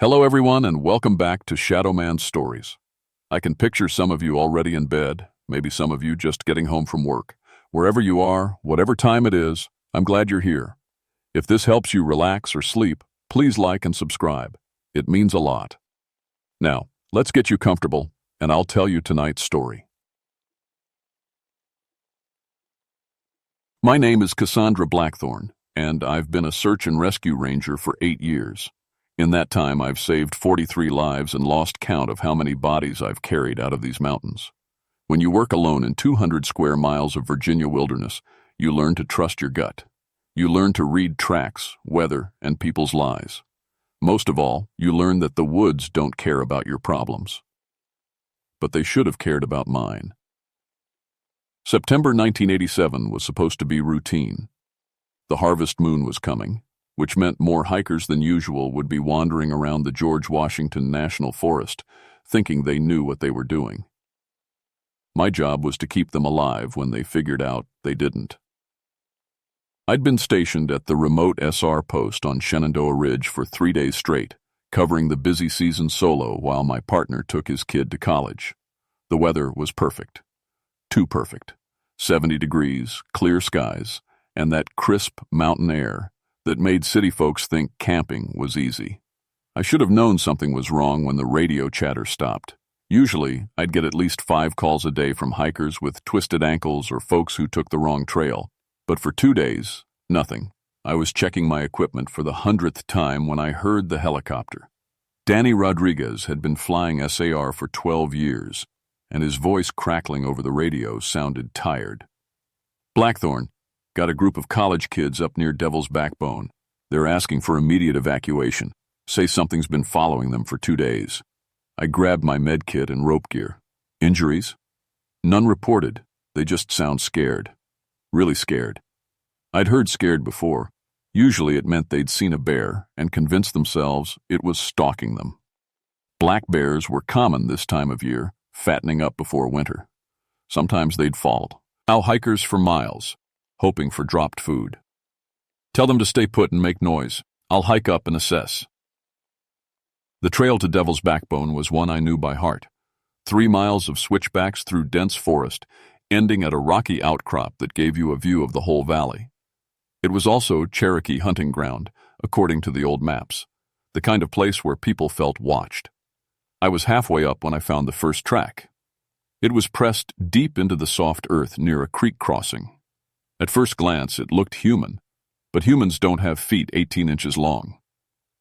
Hello everyone and welcome back to Shadow Man's Stories. I can picture some of you already in bed, maybe some of you just getting home from work. Wherever you are, whatever time it is, I'm glad you're here. If this helps you relax or sleep, please like and subscribe. It means a lot. Now, let's get you comfortable, and I'll tell you tonight's story. My name is Cassandra Blackthorne, and I've been a search and rescue ranger for 8 years. In that time, I've saved 43 lives and lost count of how many bodies I've carried out of these mountains. When you work alone in 200 square miles of Virginia wilderness, you learn to trust your gut. You learn to read tracks, weather, and people's lies. Most of all, you learn that the woods don't care about your problems. But they should have cared about mine. September 1987 was supposed to be routine. The harvest moon was coming, which meant more hikers than usual would be wandering around the George Washington National Forest, thinking they knew what they were doing. My job was to keep them alive when they figured out they didn't. I'd been stationed at the remote SR post on Shenandoah Ridge for 3 days straight, covering the busy season solo while my partner took his kid to college. The weather was perfect. Too perfect. 70 degrees, clear skies, and that crisp mountain air that made city folks think camping was easy. I should have known something was wrong when the radio chatter stopped. Usually, I'd get at least 5 calls a day from hikers with twisted ankles or folks who took the wrong trail. But for 2 days, nothing. I was checking my equipment for the 100th time when I heard the helicopter. Danny Rodriguez had been flying SAR for 12 years, and his voice crackling over the radio sounded tired. Blackthorne, got a group of college kids up near Devil's Backbone. They're asking for immediate evacuation. Say something's been following them for 2 days. I grabbed my med kit and rope gear. Injuries? None reported. They just sound scared. Really scared. I'd heard scared before. Usually it meant they'd seen a bear and convinced themselves it was stalking them. Black bears were common this time of year, fattening up before winter. Sometimes they'd fall. Now hikers for miles, hoping for dropped food. Tell them to stay put and make noise. I'll hike up and assess. The trail to Devil's Backbone was one I knew by heart. 3 miles of switchbacks through dense forest, ending at a rocky outcrop that gave you a view of the whole valley. It was also Cherokee hunting ground, according to the old maps, the kind of place where people felt watched. I was halfway up when I found the first track. It was pressed deep into the soft earth near a creek crossing. At first glance, it looked human, but humans don't have feet 18 inches long.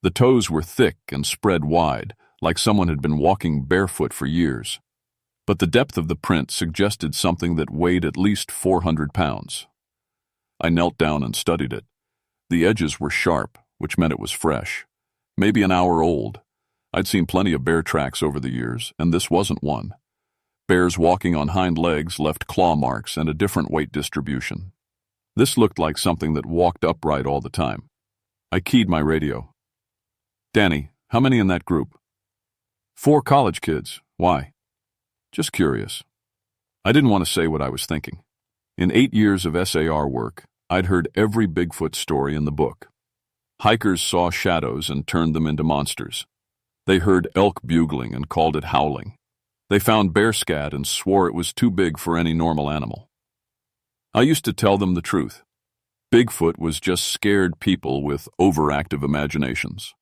The toes were thick and spread wide, like someone had been walking barefoot for years. But the depth of the print suggested something that weighed at least 400 pounds. I knelt down and studied it. The edges were sharp, which meant it was fresh, maybe an hour old. I'd seen plenty of bear tracks over the years, and this wasn't one. Bears walking on hind legs left claw marks and a different weight distribution. This looked like something that walked upright all the time. I keyed my radio. Danny, how many in that group? 4 college kids. Why? Just curious. I didn't want to say what I was thinking. In 8 years of SAR work, I'd heard every Bigfoot story in the book. Hikers saw shadows and turned them into monsters. They heard elk bugling and called it howling. They found bear scat and swore it was too big for any normal animal. I used to tell them the truth. Bigfoot was just scared people with overactive imaginations.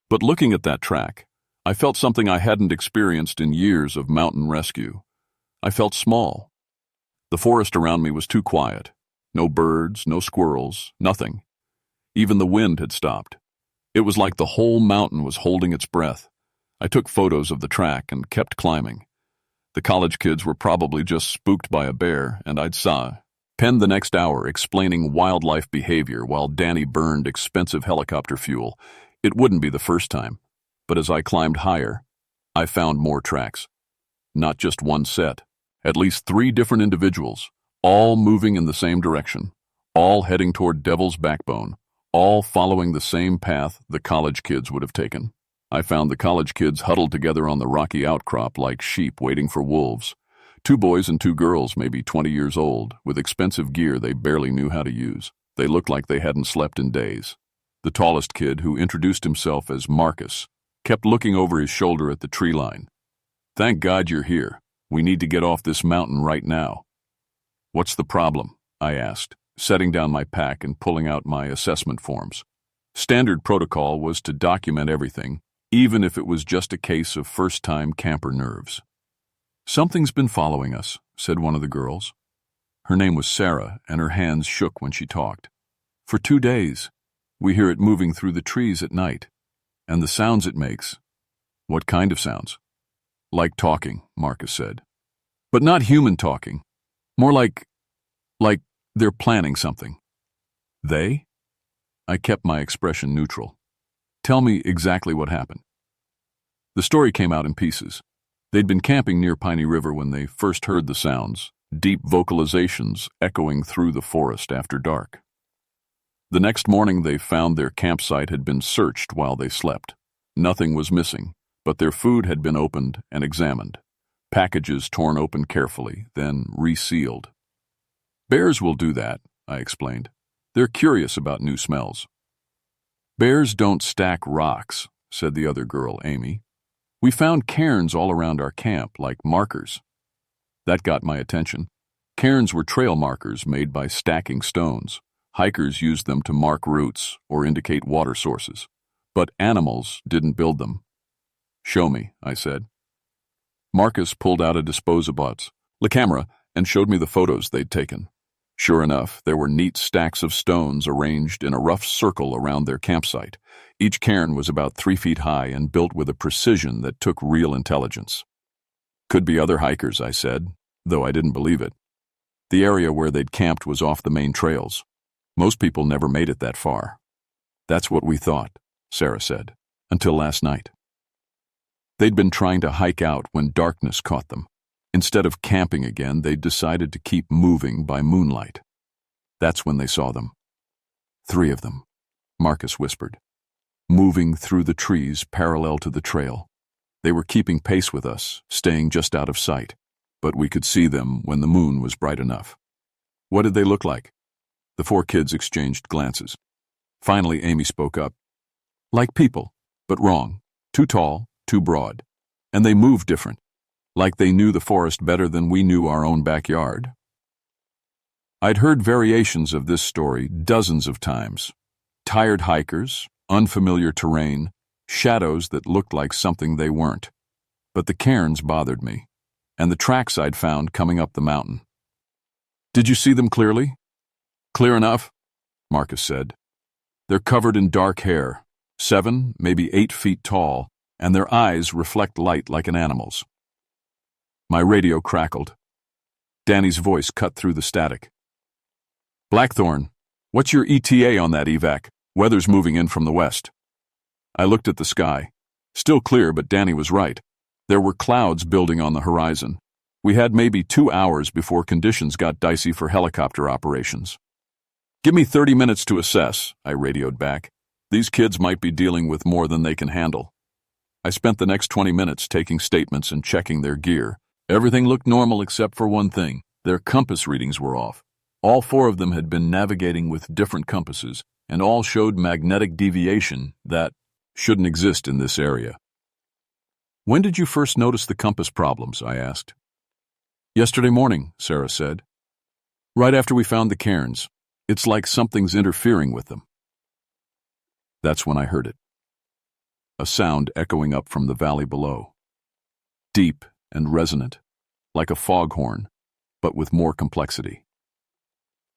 But looking at that track, I felt something I hadn't experienced in years of mountain rescue. I felt small. The forest around me was too quiet. No birds, no squirrels, nothing. Even the wind had stopped. It was like the whole mountain was holding its breath. I took photos of the track and kept climbing. The college kids were probably just spooked by a bear, and I'd spend the next hour explaining wildlife behavior while Danny burned expensive helicopter fuel. It wouldn't be the first time, but as I climbed higher, I found more tracks. Not just one set, at least 3 different individuals, all moving in the same direction, all heading toward Devil's Backbone, all following the same path the college kids would have taken. I found the college kids huddled together on the rocky outcrop like sheep waiting for wolves. 2 boys and 2 girls, maybe 20 years old, with expensive gear they barely knew how to use. They looked like they hadn't slept in days. The tallest kid, who introduced himself as Marcus, kept looking over his shoulder at the tree line. "Thank God you're here. We need to get off this mountain right now." "What's the problem?" I asked, setting down my pack and pulling out my assessment forms. Standard protocol was to document everything, even if it was just a case of first-time camper nerves. "Something's been following us," said one of the girls. Her name was Sarah, and her hands shook when she talked. "For 2 days. We hear it moving through the trees at night. And the sounds it makes." "What kind of sounds?" "Like talking," Marcus said. "But not human talking. More like they're planning something." "They?" I kept my expression neutral. "Tell me exactly what happened." The story came out in pieces. They'd been camping near Piney River when they first heard the sounds, deep vocalizations echoing through the forest after dark. The next morning they found their campsite had been searched while they slept. Nothing was missing, but their food had been opened and examined. Packages torn open carefully, then resealed. "Bears will do that," I explained. "They're curious about new smells." "Bears don't stack rocks," said the other girl, Amy. "We found cairns all around our camp, like markers." That got my attention. Cairns were trail markers made by stacking stones. Hikers used them to mark routes or indicate water sources. But animals didn't build them. "Show me," I said. Marcus pulled out a disposable camera and showed me the photos they'd taken. Sure enough, there were neat stacks of stones arranged in a rough circle around their campsite. Each cairn was about 3 feet high and built with a precision that took real intelligence. "Could be other hikers," I said, though I didn't believe it. The area where they'd camped was off the main trails. Most people never made it that far. "That's what we thought," Sarah said, "until last night." They'd been trying to hike out when darkness caught them. Instead of camping again, they'd decided to keep moving by moonlight. That's when they saw them. 3 of them, Marcus whispered, moving through the trees parallel to the trail. They were keeping pace with us, staying just out of sight, but we could see them when the moon was bright enough. "What did they look like?" The 4 kids exchanged glances. Finally, Amy spoke up. "Like people, but wrong. Too tall, too broad. And they moved different. Like they knew the forest better than we knew our own backyard." I'd heard variations of this story dozens of times. Tired hikers, unfamiliar terrain, shadows that looked like something they weren't. But the cairns bothered me, and the tracks I'd found coming up the mountain. "Did you see them clearly?" "Clear enough," Marcus said. "They're covered in dark hair, 7, maybe 8 feet tall, and their eyes reflect light like an animal's." My radio crackled. Danny's voice cut through the static. "Blackthorn, what's your ETA on that evac? Weather's moving in from the west." I looked at the sky. Still clear, but Danny was right. There were clouds building on the horizon. We had maybe 2 hours before conditions got dicey for helicopter operations. "Give me 30 minutes to assess," I radioed back. "These kids might be dealing with more than they can handle." I spent the next 20 minutes taking statements and checking their gear. Everything looked normal except for one thing. Their compass readings were off. All 4 of them had been navigating with different compasses, and all showed magnetic deviation that shouldn't exist in this area. "When did you first notice the compass problems?" I asked. "Yesterday morning," Sarah said. "Right after we found the cairns. It's like something's interfering with them." That's when I heard it. A sound echoing up from the valley below. Deep and resonant, like a foghorn, but with more complexity.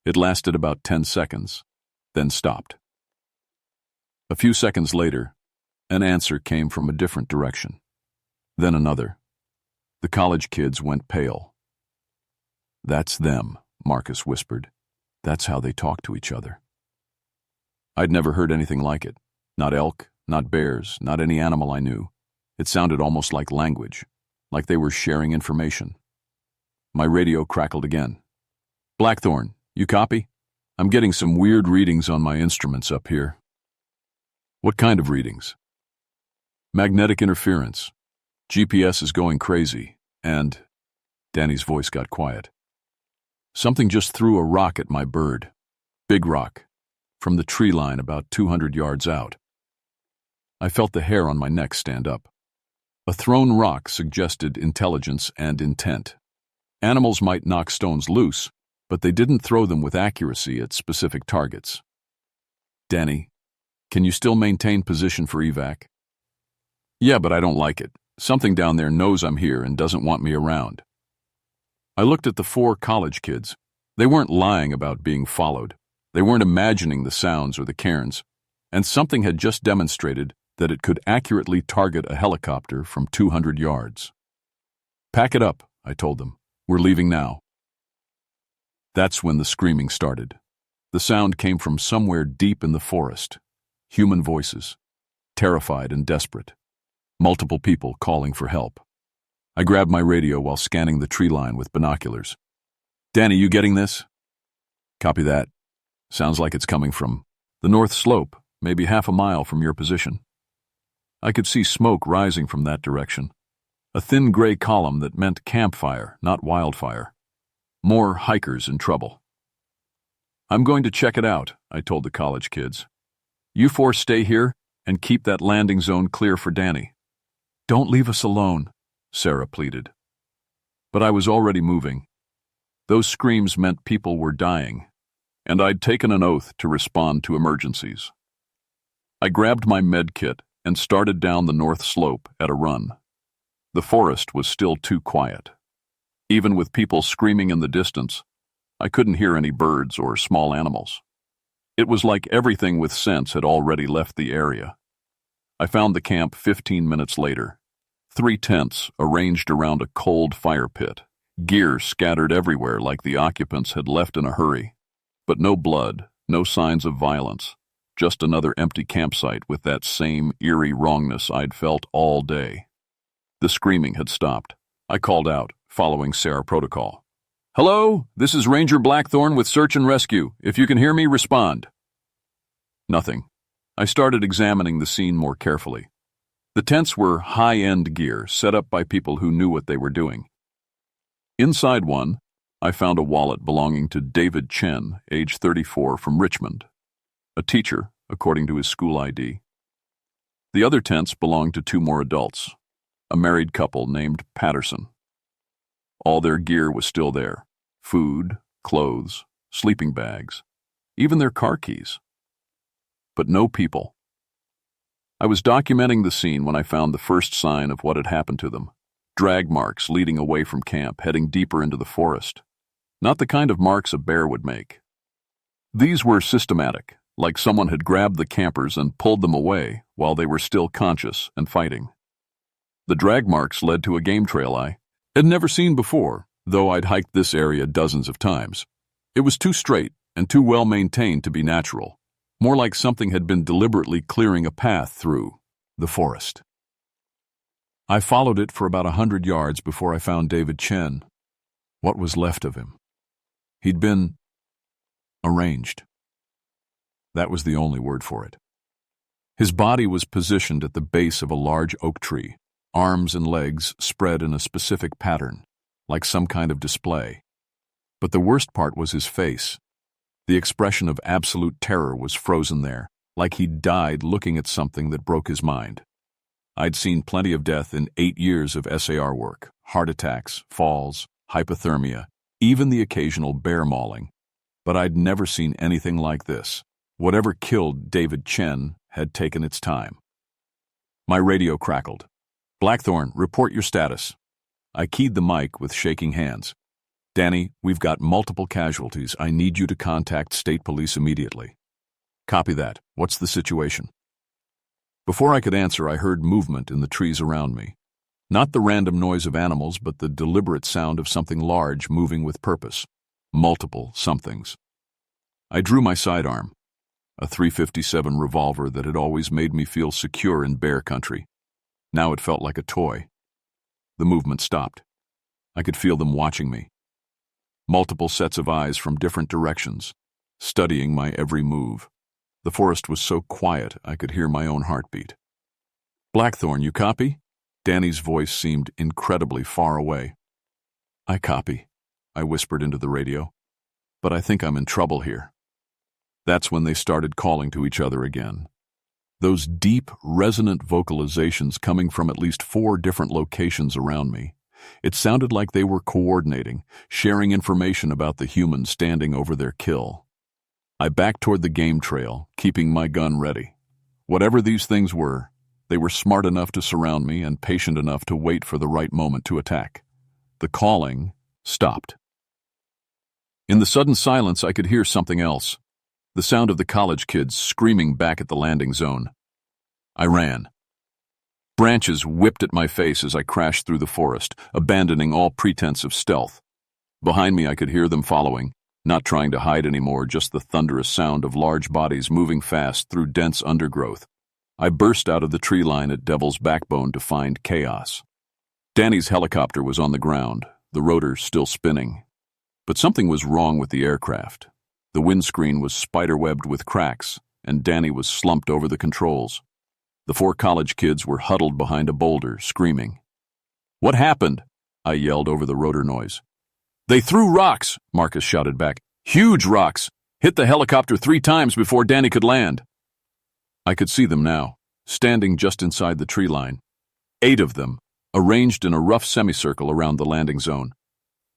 It lasted about 10 seconds, then stopped. A few seconds later, an answer came from a different direction. Then another. The college kids went pale. "That's them," Marcus whispered. "That's how they talk to each other." I'd never heard anything like it. Not elk, not bears, not any animal I knew. It sounded almost like language, like they were sharing information. My radio crackled again. "Blackthorn, you copy? I'm getting some weird readings on my instruments up here." "What kind of readings?" "Magnetic interference. GPS is going crazy, and..." Danny's voice got quiet. "Something just threw a rock at my bird. Big rock. From the tree line about 200 yards out." I felt the hair on my neck stand up. A thrown rock suggested intelligence and intent. Animals might knock stones loose, but they didn't throw them with accuracy at specific targets. Danny, can you still maintain position for evac? Yeah, but I don't like it. Something down there knows I'm here and doesn't want me around. I looked at the 4 college kids. They weren't lying about being followed. They weren't imagining the sounds or the cairns. And something had just demonstrated that it could accurately target a helicopter from 200 yards. Pack it up, I told them. We're leaving now. That's when the screaming started. The sound came from somewhere deep in the forest. Human voices, terrified and desperate. Multiple people calling for help. I grabbed my radio while scanning the tree line with binoculars. Danny, you getting this? Copy that. Sounds like it's coming from the north slope, maybe half a mile from your position. I could see smoke rising from that direction. A thin gray column that meant campfire, not wildfire. More hikers in trouble. I'm going to check it out, I told the college kids. You 4 stay here and keep that landing zone clear for Danny. Don't leave us alone, Sarah pleaded. But I was already moving. Those screams meant people were dying, and I'd taken an oath to respond to emergencies. I grabbed my med kit and started down the north slope at a run. The forest was still too quiet. Even with people screaming in the distance, I couldn't hear any birds or small animals. It was like everything with sense had already left the area. I found the camp 15 minutes later. 3 tents arranged around a cold fire pit, gear scattered everywhere like the occupants had left in a hurry. But no blood, no signs of violence, just another empty campsite with that same eerie wrongness I'd felt all day. The screaming had stopped. I called out, following Sarah protocol. Hello, this is Ranger Blackthorn with Search and Rescue. If you can hear me, respond. Nothing. I started examining the scene more carefully. The tents were high-end gear set up by people who knew what they were doing. Inside one, I found a wallet belonging to David Chen, age 34, from Richmond. A teacher, according to his school ID. The other tents belonged to 2 more adults, a married couple named Patterson. All their gear was still there. Food, clothes, sleeping bags, even their car keys. But no people. I was documenting the scene when I found the first sign of what had happened to them. Drag marks leading away from camp, heading deeper into the forest. Not the kind of marks a bear would make. These were systematic, like someone had grabbed the campers and pulled them away while they were still conscious and fighting. The drag marks led to a game trail I had never seen before, though I'd hiked this area dozens of times. It was too straight and too well maintained to be natural. More like something had been deliberately clearing a path through the forest. I followed it for about 100 yards before I found David Chen. What was left of him? He'd been arranged. That was the only word for it. His body was positioned at the base of a large oak tree, arms and legs spread in a specific pattern, like some kind of display. But the worst part was his face. The expression of absolute terror was frozen there, like he'd died looking at something that broke his mind. I'd seen plenty of death in 8 years of SAR work, heart attacks, falls, hypothermia, even the occasional bear mauling. But I'd never seen anything like this. Whatever killed David Chen had taken its time. My radio crackled. Blackthorn, report your status. I keyed the mic with shaking hands. Danny, we've got multiple casualties. I need you to contact state police immediately. Copy that. What's the situation? Before I could answer, I heard movement in the trees around me. Not the random noise of animals, but the deliberate sound of something large moving with purpose. Multiple somethings. I drew my sidearm, a .357 revolver that had always made me feel secure in bear country. Now it felt like a toy. The movement stopped. I could feel them watching me. Multiple sets of eyes from different directions, studying my every move. The forest was so quiet I could hear my own heartbeat. Blackthorn, you copy? Danny's voice seemed incredibly far away. I copy, I whispered into the radio. But I think I'm in trouble here. That's when they started calling to each other again. those deep, resonant vocalizations coming from at least 4 different locations around me. It sounded like they were coordinating, sharing information about the human standing over their kill. I backed toward the game trail, keeping my gun ready. Whatever these things were, they were smart enough to surround me and patient enough to wait for the right moment to attack. The calling stopped. In the sudden silence, I could hear something else. The sound of the college kids screaming back at the landing zone. I ran. Branches whipped at my face as I crashed through the forest, abandoning all pretense of stealth. Behind me, I could hear them following, not trying to hide anymore, just the thunderous sound of large bodies moving fast through dense undergrowth. I burst out of the tree line at Devil's Backbone to find chaos. Danny's helicopter was on the ground, the rotor still spinning. But something was wrong with the aircraft. The windscreen was spiderwebbed with cracks, and Danny was slumped over the controls. The 4 college kids were huddled behind a boulder, screaming. "What happened?" I yelled over the rotor noise. "They threw rocks," Marcus shouted back. "Huge rocks! Hit the helicopter 3 times before Danny could land." I could see them now, standing just inside the tree line. 8 of them, arranged in a rough semicircle around the landing zone.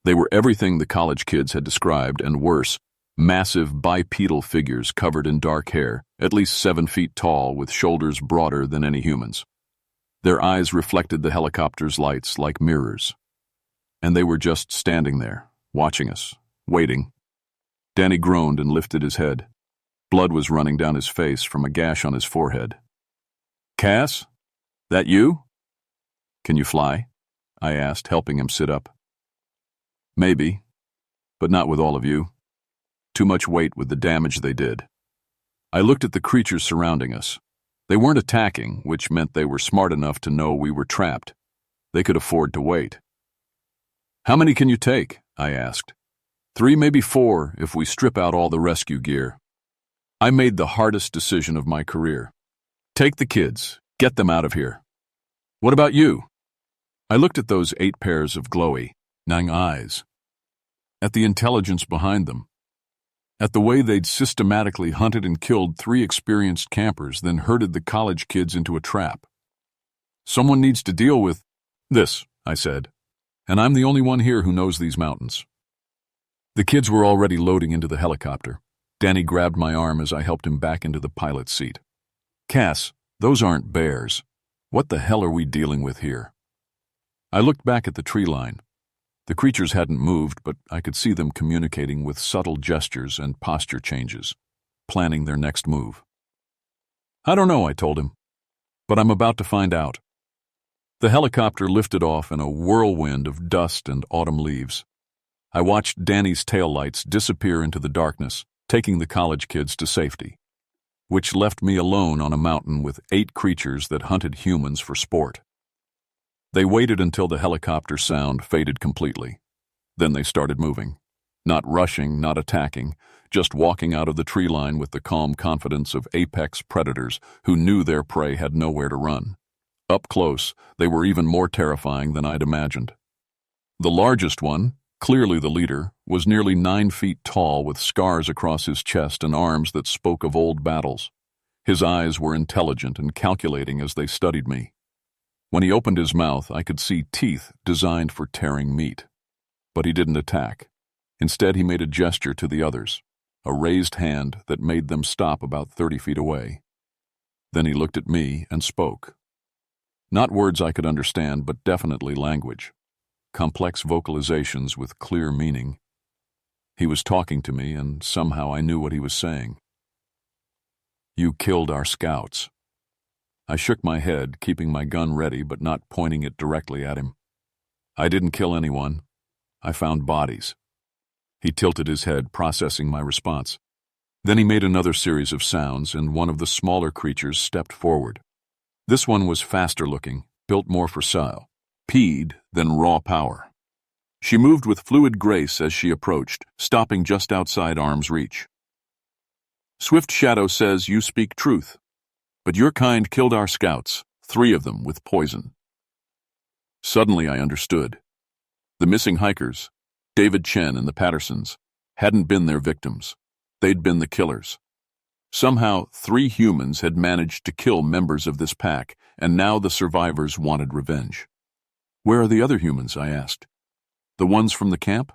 They were everything the college kids had described, and worse, massive bipedal figures covered in dark hair, at least 7 feet tall, with shoulders broader than any human's. Their eyes reflected the helicopter's lights like mirrors. And they were just standing there, watching us, waiting. Danny groaned and lifted his head. Blood was running down his face from a gash on his forehead. "Cass? That you?" "Can you fly?" I asked, helping him sit up. "Maybe, but not with all of you. Too much weight with the damage they did." I looked at the creatures surrounding us. They weren't attacking, which meant they were smart enough to know we were trapped. They could afford to wait. "How many can you take?" I asked. 3, maybe 4, if we strip out all the rescue gear. I made the hardest decision of my career. Take the kids. Get them out of here. "What about you?" I looked at those 8 pairs of glowy, nine eyes. At the intelligence behind them. At the way they'd systematically hunted and killed 3 experienced campers, then herded the college kids into a trap. "Someone needs to deal with this," I said. "And I'm the only one here who knows these mountains." The kids were already loading into the helicopter. Danny grabbed my arm as I helped him back into the pilot's seat. "Cass, those aren't bears. What the hell are we dealing with here?" I looked back at the tree line. The creatures hadn't moved, but I could see them communicating with subtle gestures and posture changes, planning their next move. "I don't know," I told him, "but I'm about to find out." The helicopter lifted off in a whirlwind of dust and autumn leaves. I watched Danny's taillights disappear into the darkness, taking the college kids to safety, which left me alone on a mountain with 8 creatures that hunted humans for sport. They waited until the helicopter sound faded completely. Then they started moving. Not rushing, not attacking, just walking out of the tree line with the calm confidence of apex predators who knew their prey had nowhere to run. Up close, they were even more terrifying than I'd imagined. The largest one, clearly the leader, was nearly 9 feet tall with scars across his chest and arms that spoke of old battles. His eyes were intelligent and calculating as they studied me. When he opened his mouth, I could see teeth designed for tearing meat. But he didn't attack. Instead, he made a gesture to the others, a raised hand that made them stop about 30 feet away. Then he looked at me and spoke. Not words I could understand, but definitely language. Complex vocalizations with clear meaning. He was talking to me, and somehow I knew what he was saying. "You killed our scouts." I shook my head, keeping my gun ready but not pointing it directly at him. "I didn't kill anyone. I found bodies." He tilted his head, processing my response. Then he made another series of sounds, and one of the smaller creatures stepped forward. This one was faster looking, built more for style, peed than raw power. She moved with fluid grace as she approached, stopping just outside arm's reach. "Swift Shadow says you speak truth. But your kind killed our scouts, 3 of them with poison." Suddenly I understood. The missing hikers, David Chen and the Pattersons, hadn't been their victims. They'd been the killers. Somehow, 3 humans had managed to kill members of this pack, and now the survivors wanted revenge. "Where are the other humans?" I asked. "The ones from the camp?"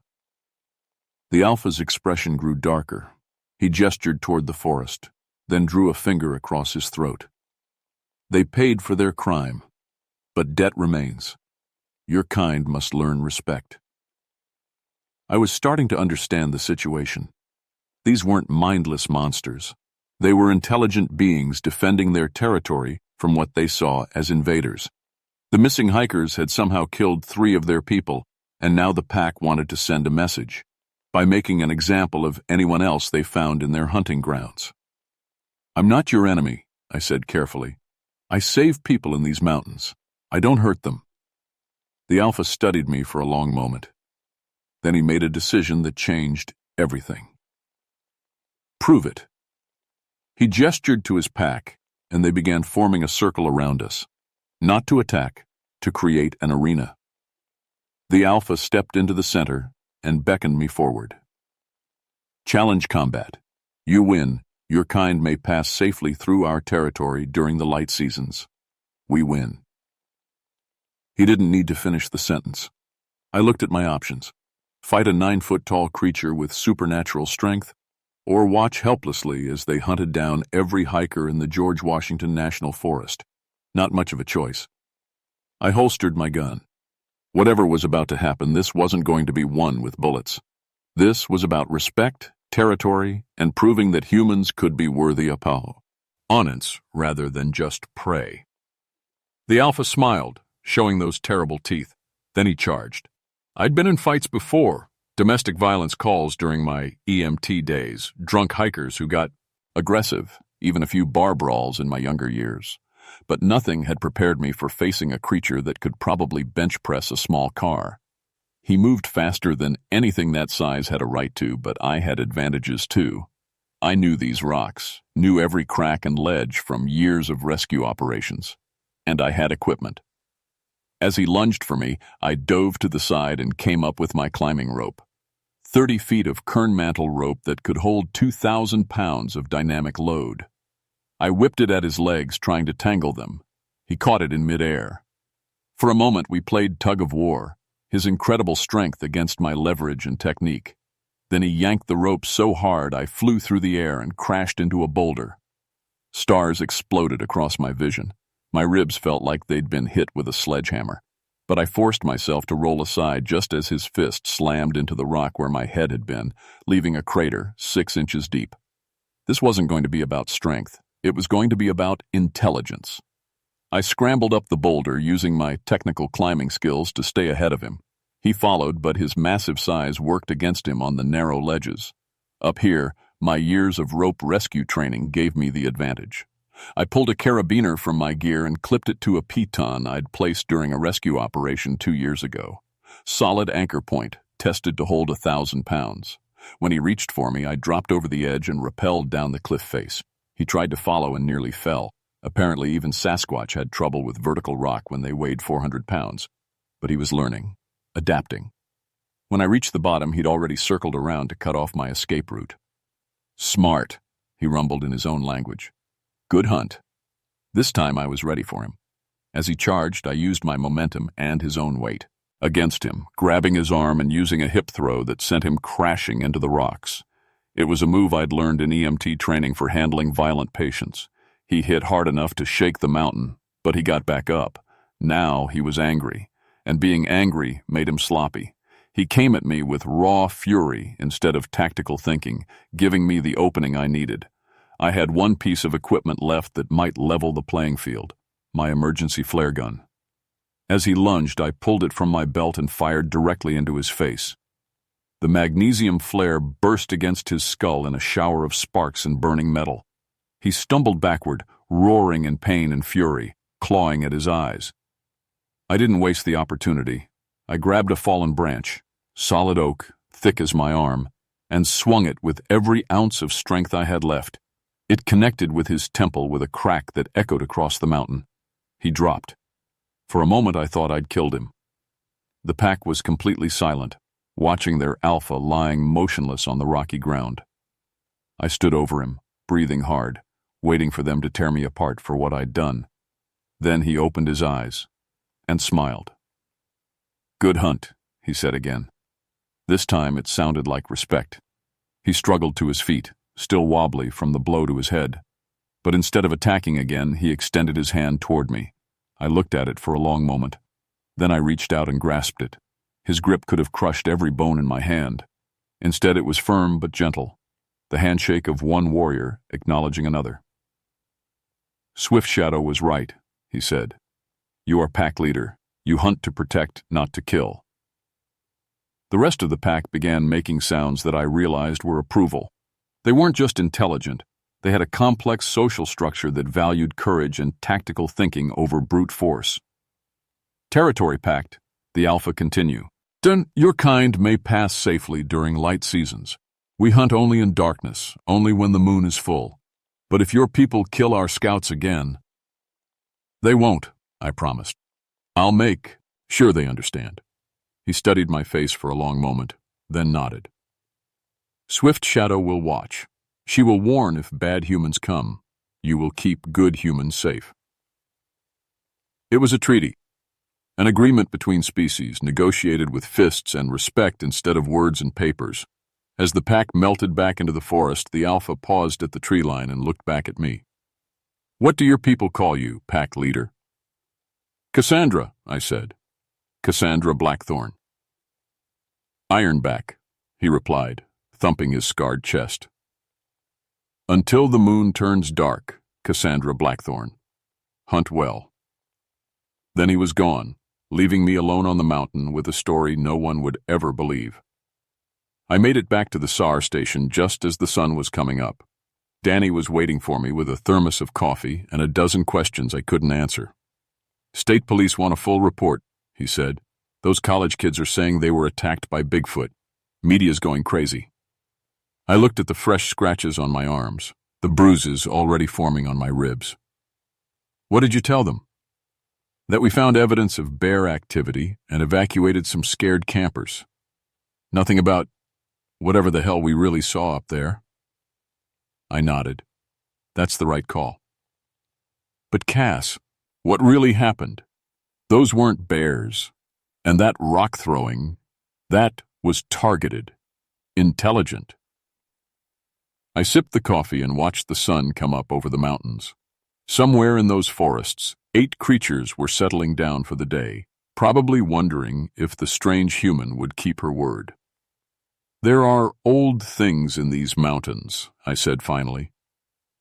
The Alpha's expression grew darker. He gestured toward the forest, then drew a finger across his throat. "They paid for their crime, but debt remains. Your kind must learn respect." I was starting to understand the situation. These weren't mindless monsters. They were intelligent beings defending their territory from what they saw as invaders. The missing hikers had somehow killed 3 of their people, and now the pack wanted to send a message by making an example of anyone else they found in their hunting grounds. "I'm not your enemy," I said carefully. "I save people in these mountains. I don't hurt them." The Alpha studied me for a long moment. Then he made a decision that changed everything. "Prove it." He gestured to his pack, and they began forming a circle around us. Not to attack, to create an arena. The Alpha stepped into the center and beckoned me forward. "Challenge combat. You win. Your kind may pass safely through our territory during the light seasons. We win." He didn't need to finish the sentence. I looked at my options. Fight a 9-foot-tall creature with supernatural strength, or watch helplessly as they hunted down every hiker in the George Washington National Forest. Not much of a choice. I holstered my gun. Whatever was about to happen, this wasn't going to be won with bullets. This was about respect, territory, and proving that humans could be worthy opponents rather than just prey. The Alpha smiled, showing those terrible teeth. Then he charged. I'd been in fights before, domestic violence calls during my EMT days, drunk hikers who got aggressive, even a few bar brawls in my younger years. But nothing had prepared me for facing a creature that could probably bench press a small car. He moved faster than anything that size had a right to, but I had advantages too. I knew these rocks, knew every crack and ledge from years of rescue operations, and I had equipment. As he lunged for me, I dove to the side and came up with my climbing rope. 30 feet of kernmantle rope that could hold 2,000 pounds of dynamic load. I whipped it at his legs, trying to tangle them. He caught it in midair. For a moment, we played tug of war, his incredible strength against my leverage and technique. Then he yanked the rope so hard I flew through the air and crashed into a boulder. Stars exploded across my vision. My ribs felt like they'd been hit with a sledgehammer. But I forced myself to roll aside just as his fist slammed into the rock where my head had been, leaving a crater 6 inches deep. This wasn't going to be about strength. It was going to be about intelligence. I scrambled up the boulder using my technical climbing skills to stay ahead of him. He followed, but his massive size worked against him on the narrow ledges. Up here, my years of rope rescue training gave me the advantage. I pulled a carabiner from my gear and clipped it to a piton I'd placed during a rescue operation 2 years ago. Solid anchor point, tested to hold 1,000 pounds. When he reached for me, I dropped over the edge and rappelled down the cliff face. He tried to follow and nearly fell. Apparently, even Sasquatch had trouble with vertical rock when they weighed 400 pounds. But he was learning, adapting. When I reached the bottom, he'd already circled around to cut off my escape route. "Smart," he rumbled in his own language. "Good hunt." This time I was ready for him. As he charged, I used my momentum and his own weight against him, grabbing his arm and using a hip throw that sent him crashing into the rocks. It was a move I'd learned in EMT training for handling violent patients. He hit hard enough to shake the mountain, but he got back up. Now he was angry, and being angry made him sloppy. He came at me with raw fury instead of tactical thinking, giving me the opening I needed. I had one piece of equipment left that might level the playing field, my emergency flare gun. As he lunged, I pulled it from my belt and fired directly into his face. The magnesium flare burst against his skull in a shower of sparks and burning metal. He stumbled backward, roaring in pain and fury, clawing at his eyes. I didn't waste the opportunity. I grabbed a fallen branch, solid oak, thick as my arm, and swung it with every ounce of strength I had left. It connected with his temple with a crack that echoed across the mountain. He dropped. For a moment I thought I'd killed him. The pack was completely silent, watching their alpha lying motionless on the rocky ground. I stood over him, breathing hard, waiting for them to tear me apart for what I'd done. Then he opened his eyes and smiled. "Good hunt," he said again. This time it sounded like respect. He struggled to his feet, still wobbly from the blow to his head. But instead of attacking again, he extended his hand toward me. I looked at it for a long moment. Then I reached out and grasped it. His grip could have crushed every bone in my hand. Instead, it was firm but gentle, the handshake of one warrior acknowledging another. "Swift Shadow was right," he said. "You are pack leader. You hunt to protect, not to kill." The rest of the pack began making sounds that I realized were approval. They weren't just intelligent. They had a complex social structure that valued courage and tactical thinking over brute force. "Territory pact," the Alpha continue. "Then your kind may pass safely during light seasons. We hunt only in darkness, only when the moon is full. But if your people kill our scouts again—" "They won't," I promised. "I'll make sure they understand." He studied my face for a long moment, then nodded. "Swift Shadow will watch. She will warn if bad humans come. You will keep good humans safe." It was a treaty, an agreement between species, negotiated with fists and respect instead of words and papers. As the pack melted back into the forest, the Alpha paused at the tree line and looked back at me. "What do your people call you, pack leader?" "Cassandra," I said. "Cassandra Blackthorn." "Ironback," he replied, thumping his scarred chest. "Until the moon turns dark, Cassandra Blackthorn. Hunt well." Then he was gone, leaving me alone on the mountain with a story no one would ever believe. I made it back to the SAR station just as the sun was coming up. Danny was waiting for me with a thermos of coffee and a dozen questions I couldn't answer. "State police want a full report," he said. "Those college kids are saying they were attacked by Bigfoot. Media's going crazy." I looked at the fresh scratches on my arms, the bruises already forming on my ribs. "What did you tell them?" "That we found evidence of bear activity and evacuated some scared campers. Nothing about whatever the hell we really saw up there." I nodded. "That's the right call." "But Cass, what really happened? Those weren't bears. And that rock throwing, that was targeted, intelligent." I sipped the coffee and watched the sun come up over the mountains. Somewhere in those forests, 8 creatures were settling down for the day, probably wondering if the strange human would keep her word. "There are old things in these mountains," I said finally.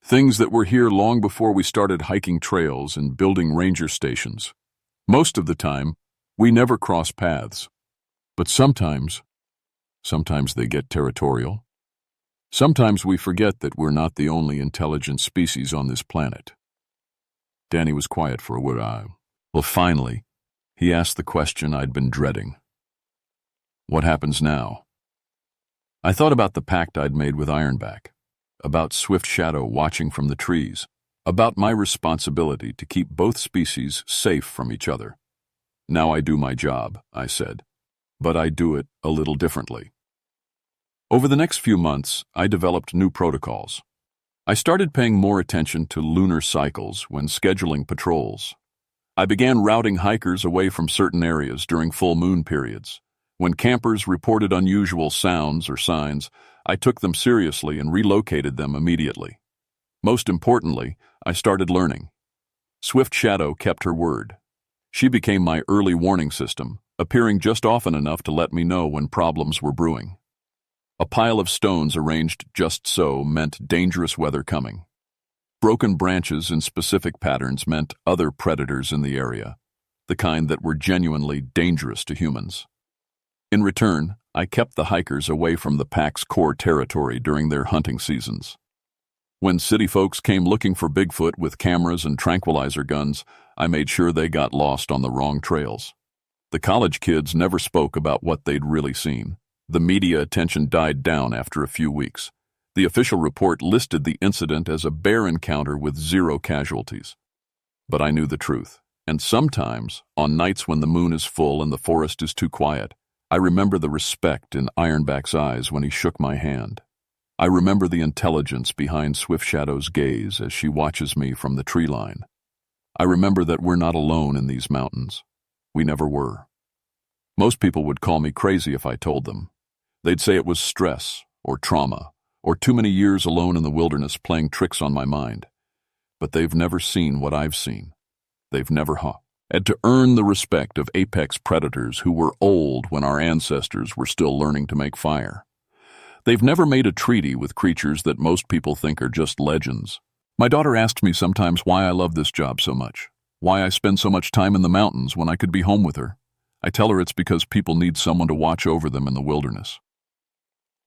"Things that were here long before we started hiking trails and building ranger stations. Most of the time, we never cross paths. But sometimes they get territorial. Sometimes we forget that we're not the only intelligent species on this planet." Danny was quiet for a while. Well, finally, he asked the question I'd been dreading. "What happens now?" I thought about the pact I'd made with Ironback, about Swift Shadow watching from the trees, about my responsibility to keep both species safe from each other. "Now I do my job," I said, "but I do it a little differently." Over the next few months, I developed new protocols. I started paying more attention to lunar cycles when scheduling patrols. I began routing hikers away from certain areas during full moon periods. When campers reported unusual sounds or signs, I took them seriously and relocated them immediately. Most importantly, I started learning. Swift Shadow kept her word. She became my early warning system, appearing just often enough to let me know when problems were brewing. A pile of stones arranged just so meant dangerous weather coming. Broken branches in specific patterns meant other predators in the area, the kind that were genuinely dangerous to humans. In return, I kept the hikers away from the pack's core territory during their hunting seasons. When city folks came looking for Bigfoot with cameras and tranquilizer guns, I made sure they got lost on the wrong trails. The college kids never spoke about what they'd really seen. The media attention died down after a few weeks. The official report listed the incident as a bear encounter with 0 casualties. But I knew the truth, and sometimes, on nights when the moon is full and the forest is too quiet, I remember the respect in Ironback's eyes when he shook my hand. I remember the intelligence behind Swift Shadow's gaze as she watches me from the tree line. I remember that we're not alone in these mountains. We never were. Most people would call me crazy if I told them. They'd say it was stress, or trauma, or too many years alone in the wilderness playing tricks on my mind. But they've never seen what I've seen. They've never had to earn the respect of apex predators who were old when our ancestors were still learning to make fire. They've never made a treaty with creatures that most people think are just legends. My daughter asks me sometimes why I love this job so much, why I spend so much time in the mountains when I could be home with her. I tell her it's because people need someone to watch over them in the wilderness.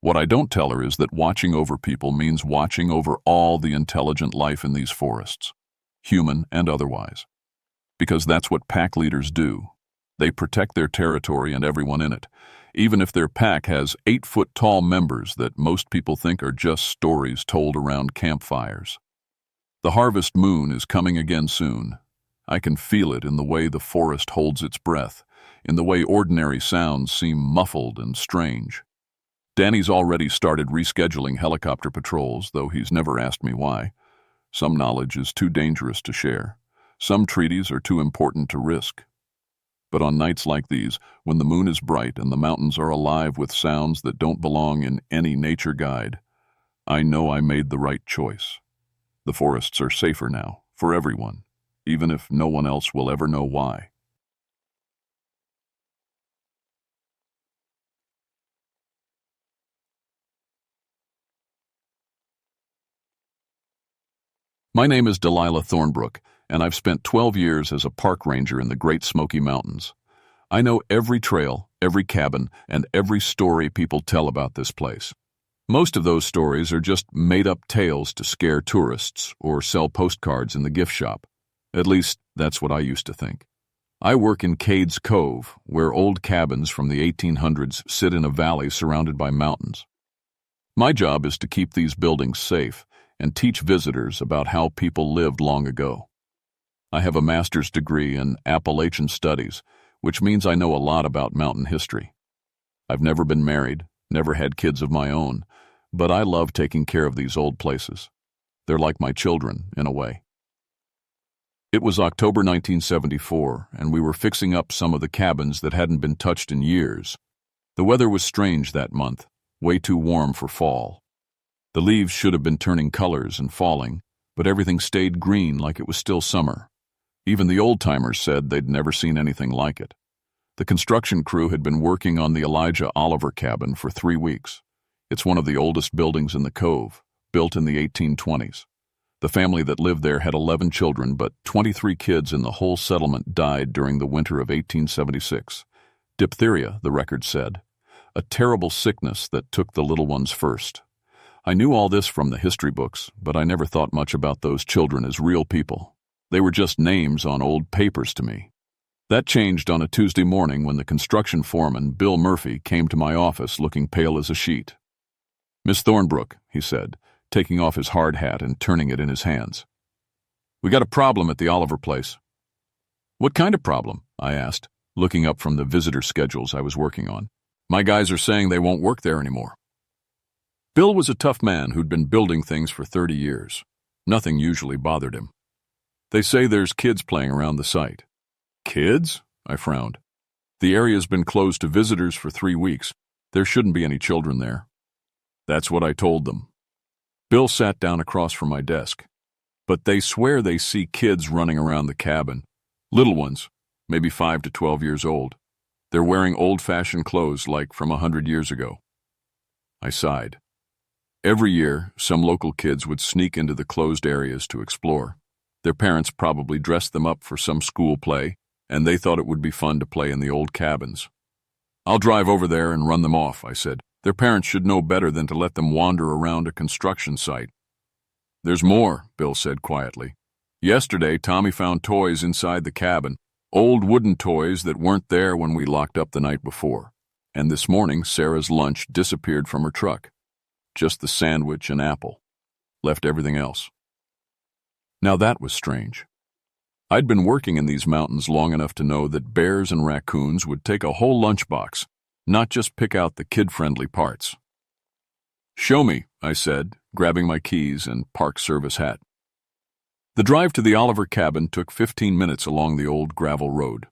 What I don't tell her is that watching over people means watching over all the intelligent life in these forests, human and otherwise. Because that's what pack leaders do. They protect their territory and everyone in it, even if their pack has 8-foot-tall members that most people think are just stories told around campfires. The harvest moon is coming again soon. I can feel it in the way the forest holds its breath, in the way ordinary sounds seem muffled and strange. Danny's already started rescheduling helicopter patrols, though he's never asked me why. Some knowledge is too dangerous to share. Some treaties are too important to risk. But on nights like these, when the moon is bright and the mountains are alive with sounds that don't belong in any nature guide, I know I made the right choice. The forests are safer now, for everyone, even if no one else will ever know why. My name is Delilah Thornbrook, and I've spent 12 years as a park ranger in the Great Smoky Mountains. I know every trail, every cabin, and every story people tell about this place. Most of those stories are just made-up tales to scare tourists or sell postcards in the gift shop. At least, that's what I used to think. I work in Cades Cove, where old cabins from the 1800s sit in a valley surrounded by mountains. My job is to keep these buildings safe and teach visitors about how people lived long ago. I have a master's degree in Appalachian studies, which means I know a lot about mountain history. I've never been married, never had kids of my own, but I love taking care of these old places. They're like my children, in a way. It was October 1974, and we were fixing up some of the cabins that hadn't been touched in years. The weather was strange that month, way too warm for fall. The leaves should have been turning colors and falling, but everything stayed green like it was still summer. Even the old-timers said they'd never seen anything like it. The construction crew had been working on the Elijah Oliver cabin for 3 weeks. It's one of the oldest buildings in the cove, built in the 1820s. The family that lived there had 11 children, but 23 kids in the whole settlement died during the winter of 1876. Diphtheria, the record said. A terrible sickness that took the little ones first. I knew all this from the history books, but I never thought much about those children as real people. They were just names on old papers to me. That changed on a Tuesday morning when the construction foreman, Bill Murphy, came to my office looking pale as a sheet. "Miss Thornbrook," he said, taking off his hard hat and turning it in his hands. "We got a problem at the Oliver place." "What kind of problem?" I asked, looking up from the visitor schedules I was working on. "My guys are saying they won't work there anymore." Bill was a tough man who'd been building things for 30 years. Nothing usually bothered him. "They say there's kids playing around the site." "Kids?" I frowned. "The area's been closed to visitors for 3 weeks. There shouldn't be any children there." That's what I told them. Bill sat down across from my desk. "But they swear they see kids running around the cabin. Little ones, maybe 5 to 12 years old. They're wearing old-fashioned clothes like from 100 years ago." I sighed. Every year, some local kids would sneak into the closed areas to explore. Their parents probably dressed them up for some school play, and they thought it would be fun to play in the old cabins. "I'll drive over there and run them off," I said. "Their parents should know better than to let them wander around a construction site." "There's more," Bill said quietly. "Yesterday, Tommy found toys inside the cabin, old wooden toys that weren't there when we locked up the night before. And this morning, Sarah's lunch disappeared from her truck. Just the sandwich and apple. Left everything else." Now that was strange. I'd been working in these mountains long enough to know that bears and raccoons would take a whole lunchbox, not just pick out the kid-friendly parts. "Show me," I said, grabbing my keys and Park Service hat. The drive to the Oliver cabin took 15 minutes along the old gravel road.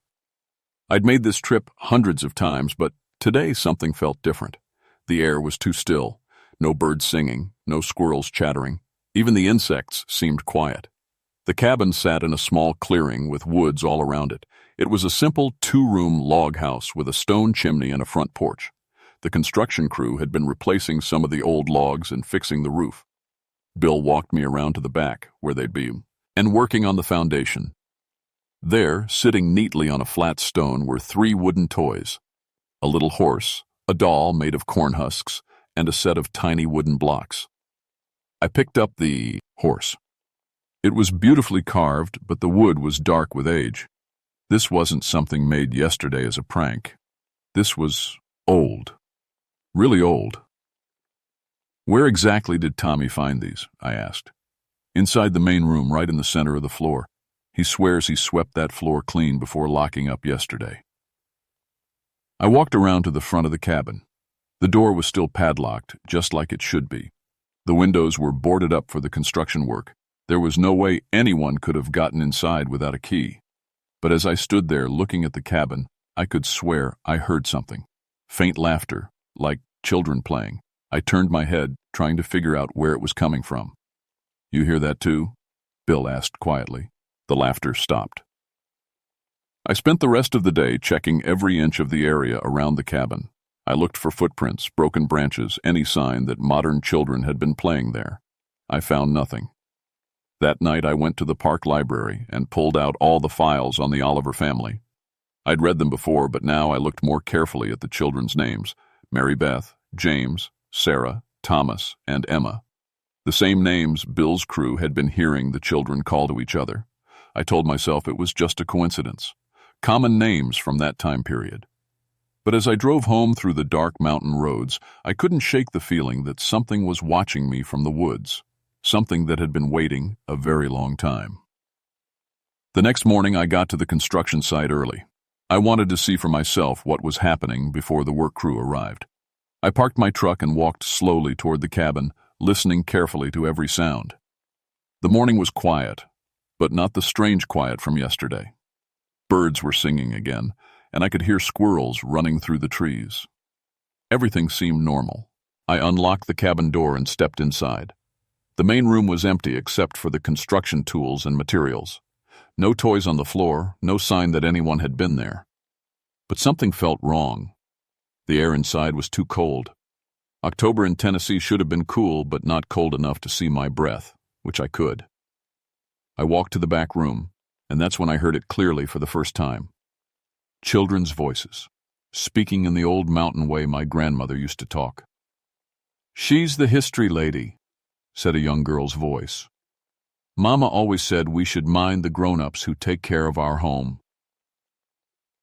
I'd made this trip hundreds of times, but today something felt different. The air was too still. No birds singing, no squirrels chattering. Even the insects seemed quiet. The cabin sat in a small clearing with woods all around it. It was a simple 2-room log house with a stone chimney and a front porch. The construction crew had been replacing some of the old logs and fixing the roof. Bill walked me around to the back, where they'd be, and working on the foundation. There, sitting neatly on a flat stone, were 3 wooden toys: a little horse, a doll made of corn husks, and a set of tiny wooden blocks. I picked up the horse. It was beautifully carved, but the wood was dark with age. This wasn't something made yesterday as a prank. This was old. Really old. "Where exactly did Tommy find these?" I asked. "Inside the main room, right in the center of the floor. He swears he swept that floor clean before locking up yesterday." I walked around to the front of the cabin. The door was still padlocked, just like it should be. The windows were boarded up for the construction work. There was no way anyone could have gotten inside without a key. But as I stood there looking at the cabin, I could swear I heard something. Faint laughter, like children playing. I turned my head, trying to figure out where it was coming from. "You hear that too?" Bill asked quietly. The laughter stopped. I spent the rest of the day checking every inch of the area around the cabin. I looked for footprints, broken branches, any sign that modern children had been playing there. I found nothing. That night I went to the park library and pulled out all the files on the Oliver family. I'd read them before, but now I looked more carefully at the children's names: Mary Beth, James, Sarah, Thomas, and Emma. The same names Bill's crew had been hearing the children call to each other. I told myself it was just a coincidence. Common names from that time period. But as I drove home through the dark mountain roads, I couldn't shake the feeling that something was watching me from the woods, something that had been waiting a very long time. The next morning I got to the construction site early. I wanted to see for myself what was happening before the work crew arrived. I parked my truck and walked slowly toward the cabin, listening carefully to every sound. The morning was quiet, but not the strange quiet from yesterday. Birds were singing again, and I could hear squirrels running through the trees. Everything seemed normal. I unlocked the cabin door and stepped inside. The main room was empty except for the construction tools and materials. No toys on the floor, no sign that anyone had been there. But something felt wrong. The air inside was too cold. October in Tennessee should have been cool, but not cold enough to see my breath, which I could. I walked to the back room, and that's when I heard it clearly for the first time. Children's voices, speaking in the old mountain way my grandmother used to talk. "She's the history lady," said a young girl's voice. "Mama always said we should mind the grown-ups who take care of our home."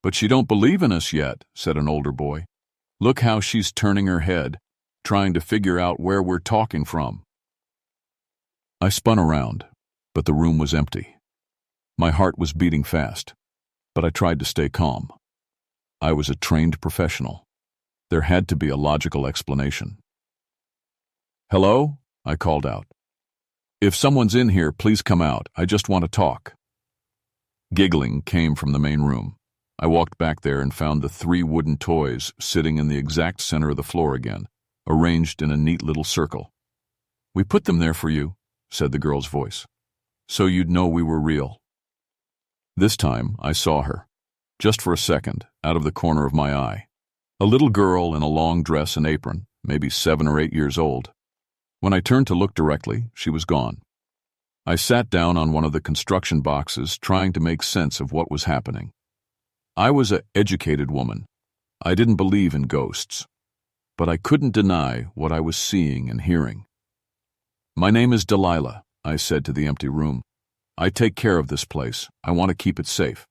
"But she don't believe in us yet," said an older boy. "Look how she's turning her head, trying to figure out where we're talking from." I spun around, but the room was empty. My heart was beating fast, but I tried to stay calm. I was a trained professional. There had to be a logical explanation. "Hello?" I called out. "If someone's in here, please come out. I just want to talk." Giggling came from the main room. I walked back there and found the 3 wooden toys sitting in the exact center of the floor again, arranged in a neat little circle. "We put them there for you," said the girl's voice, "so you'd know we were real." This time I saw her, just for a second, out of the corner of my eye. A little girl in a long dress and apron, maybe 7 or 8 years old. When I turned to look directly, she was gone. I sat down on one of the construction boxes, trying to make sense of what was happening. I was an educated woman. I didn't believe in ghosts, but I couldn't deny what I was seeing and hearing. "My name is Delilah," I said to the empty room. "I take care of this place. I want to keep it safe."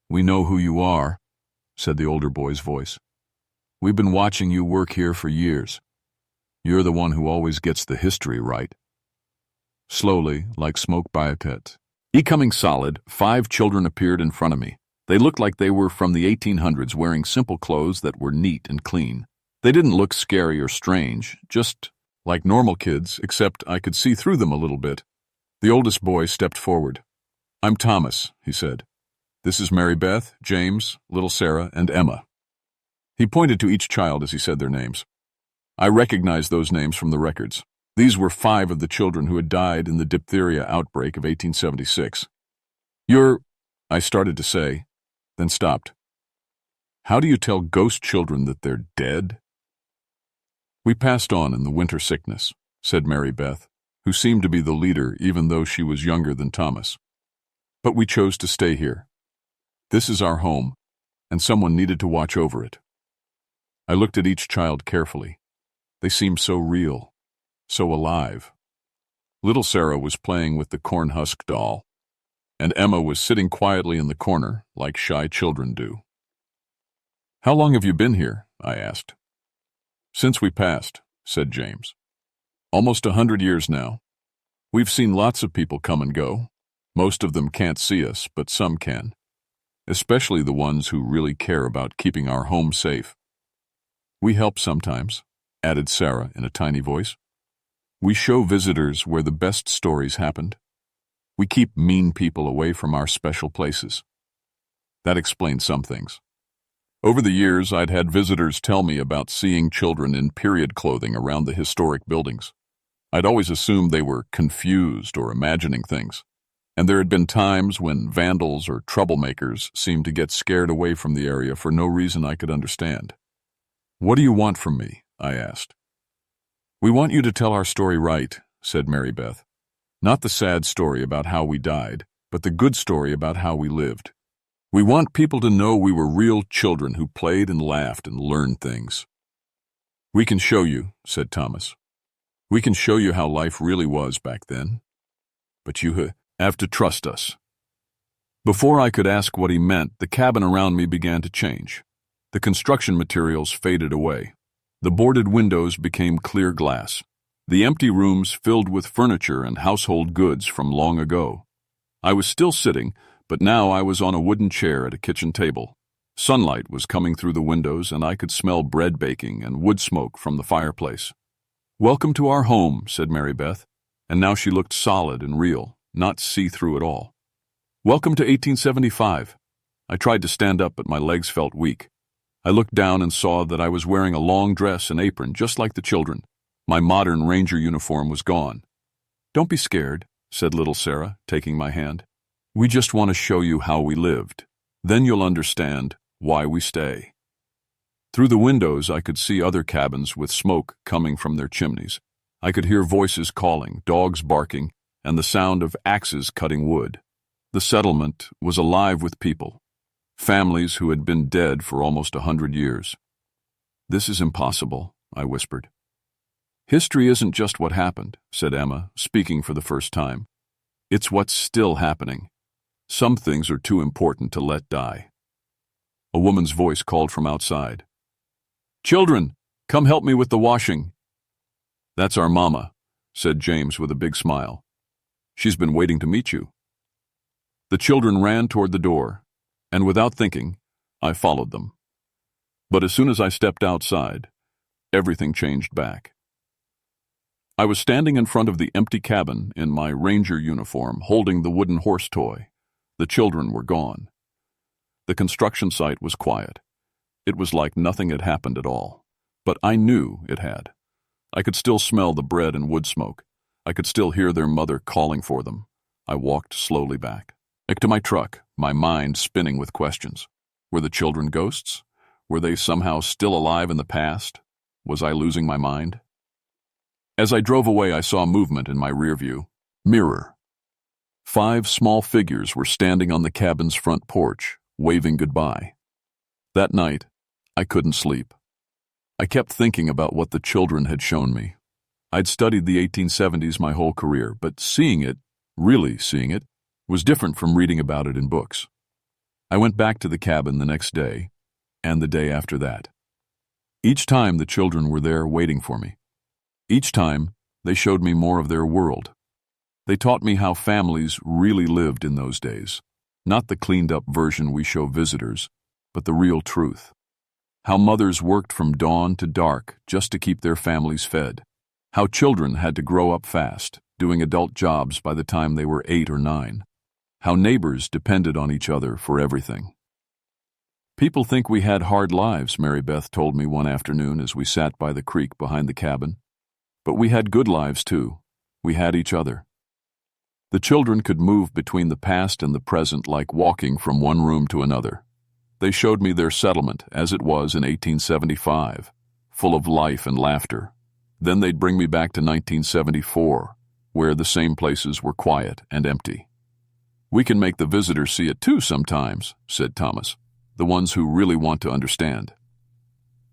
"We know who you are," said the older boy's voice. "We've been watching you work here for years. You're the one who always gets the history right." Slowly, like smoke by a pit, becoming solid, 5 children appeared in front of me. They looked like they were from the 1800s, wearing simple clothes that were neat and clean. They didn't look scary or strange, just like normal kids, except I could see through them a little bit. The oldest boy stepped forward. "I'm Thomas," he said. "This is Mary Beth, James, little Sarah, and Emma." He pointed to each child as he said their names. I recognized those names from the records. These were 5 of the children who had died in the diphtheria outbreak of 1876. "You're—" I started to say, then stopped. "How do you tell ghost children that they're dead?" "We passed on in the winter sickness," said Mary Beth, who seemed to be the leader even though she was younger than Thomas. "But we chose to stay here. This is our home, and someone needed to watch over it." I looked at each child carefully. They seemed so real, so alive. Little Sarah was playing with the corn husk doll, and Emma was sitting quietly in the corner like shy children do. "How long have you been here?" I asked. "Since we passed," said James. "Almost 100 years now. We've seen lots of people come and go. Most of them can't see us, but some can. Especially the ones who really care about keeping our home safe. We help sometimes," added Sarah in a tiny voice. "We show visitors where the best stories happened. We keep mean people away from our special places." That explained some things. Over the years, I'd had visitors tell me about seeing children in period clothing around the historic buildings. I'd always assumed they were confused or imagining things, and there had been times when vandals or troublemakers seemed to get scared away from the area for no reason I could understand. "What do you want from me?" I asked. "We want you to tell our story right," said Mary Beth. "Not the sad story about how we died, but the good story about how we lived. We want people to know we were real children who played and laughed and learned things." "We can show you," said Thomas. "We can show you how life really was back then. But you have to trust us." Before I could ask what he meant, the cabin around me began to change. The construction materials faded away. The boarded windows became clear glass. The empty rooms filled with furniture and household goods from long ago. I was still sitting, but now I was on a wooden chair at a kitchen table. Sunlight was coming through the windows, and I could smell bread baking and wood smoke from the fireplace. "Welcome to our home," said Mary Beth, and now she looked solid and real, not see-through at all. "Welcome to 1875. I tried to stand up, but my legs felt weak. I looked down and saw that I was wearing a long dress and apron, just like the children. My modern ranger uniform was gone. "Don't be scared," said little Sarah, taking my hand. "We just want to show you how we lived. Then you'll understand why we stay." Through the windows, I could see other cabins with smoke coming from their chimneys. I could hear voices calling, dogs barking, and the sound of axes cutting wood. The settlement was alive with people. Families who had been dead for almost 100 years. "This is impossible," I whispered. "History isn't just what happened," said Emma, speaking for the first time. "It's what's still happening. Some things are too important to let die." A woman's voice called from outside. "Children, come help me with the washing." "That's our mama," said James with a big smile. "She's been waiting to meet you." The children ran toward the door, and without thinking, I followed them. But as soon as I stepped outside, everything changed back. I was standing in front of the empty cabin in my ranger uniform, holding the wooden horse toy. The children were gone. The construction site was quiet. It was like nothing had happened at all. But I knew it had. I could still smell the bread and wood smoke. I could still hear their mother calling for them. I walked slowly back to my truck, my mind spinning with questions. Were the children ghosts? Were they somehow still alive in the past? Was I losing my mind? As I drove away, I saw movement in my rearview mirror. 5 small figures were standing on the cabin's front porch, waving goodbye. That night, I couldn't sleep. I kept thinking about what the children had shown me. I'd studied the 1870s my whole career, but seeing it, really seeing it, was different from reading about it in books. I went back to the cabin the next day, and the day after that. Each time the children were there waiting for me. Each time, they showed me more of their world. They taught me how families really lived in those days, not the cleaned-up version we show visitors, but the real truth. How mothers worked from dawn to dark just to keep their families fed. How children had to grow up fast, doing adult jobs by the time they were 8 or 9. How neighbors depended on each other for everything. People think we had hard lives, Mary Beth told me one afternoon as we sat by the creek behind the cabin. But we had good lives too. We had each other. The children could move between the past and the present like walking from one room to another. They showed me their settlement as it was in 1875, full of life and laughter. Then they'd bring me back to 1974, where the same places were quiet and empty. "We can make the visitors see it too sometimes," said Thomas, "the ones who really want to understand.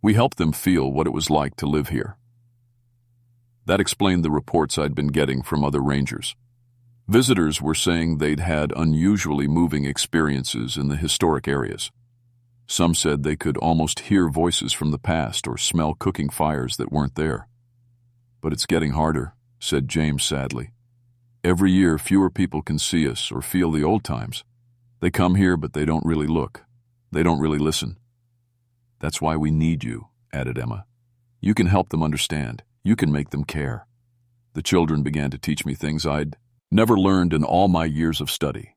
We help them feel what it was like to live here." That explained the reports I'd been getting from other rangers. Visitors were saying they'd had unusually moving experiences in the historic areas. Some said they could almost hear voices from the past or smell cooking fires that weren't there. "But it's getting harder," said James sadly. "Every year fewer people can see us or feel the old times. They come here, but they don't really look. They don't really listen." "That's why we need you," added Emma. "You can help them understand. You can make them care." The children began to teach me things I'd never learned in all my years of study.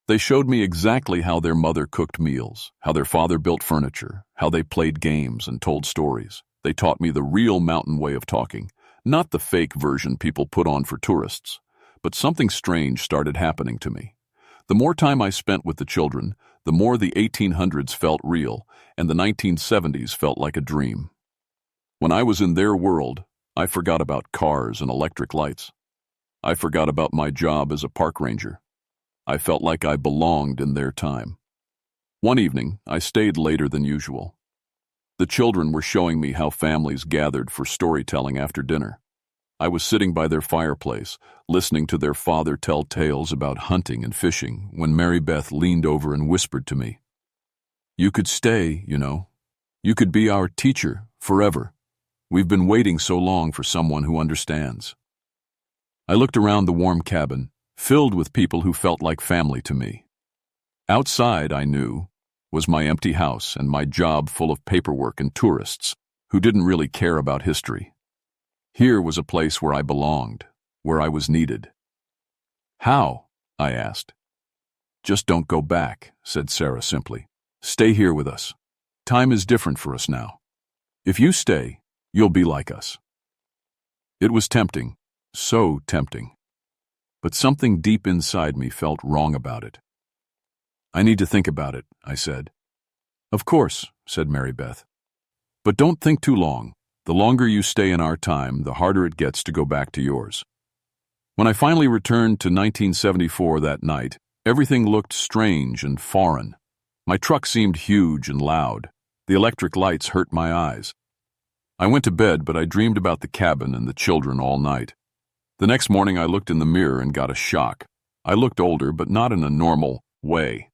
They showed me exactly how their mother cooked meals, how their father built furniture, how they played games and told stories. They taught me the real mountain way of talking, not the fake version people put on for tourists. But something strange started happening to me. The more time I spent with the children, the more the 1800s felt real, and the 1970s felt like a dream. When I was in their world, I forgot about cars and electric lights. I forgot about my job as a park ranger. I felt like I belonged in their time. One evening, I stayed later than usual. The children were showing me how families gathered for storytelling after dinner. I was sitting by their fireplace, listening to their father tell tales about hunting and fishing, when Mary Beth leaned over and whispered to me, "You could stay, you know. You could be our teacher forever. We've been waiting so long for someone who understands." I looked around the warm cabin, filled with people who felt like family to me. Outside, I knew, was my empty house and my job full of paperwork and tourists who didn't really care about history. Here was a place where I belonged, where I was needed. "How?" I asked. "Just don't go back," said Sarah simply. "Stay here with us. Time is different for us now. If you stay, you'll be like us." It was tempting, so tempting. But something deep inside me felt wrong about it. "I need to think about it," I said. "Of course," said Mary Beth. "But don't think too long. The longer you stay in our time, the harder it gets to go back to yours." When I finally returned to 1974 that night, everything looked strange and foreign. My truck seemed huge and loud. The electric lights hurt my eyes. I went to bed, but I dreamed about the cabin and the children all night. The next morning I looked in the mirror and got a shock. I looked older, but not in a normal way.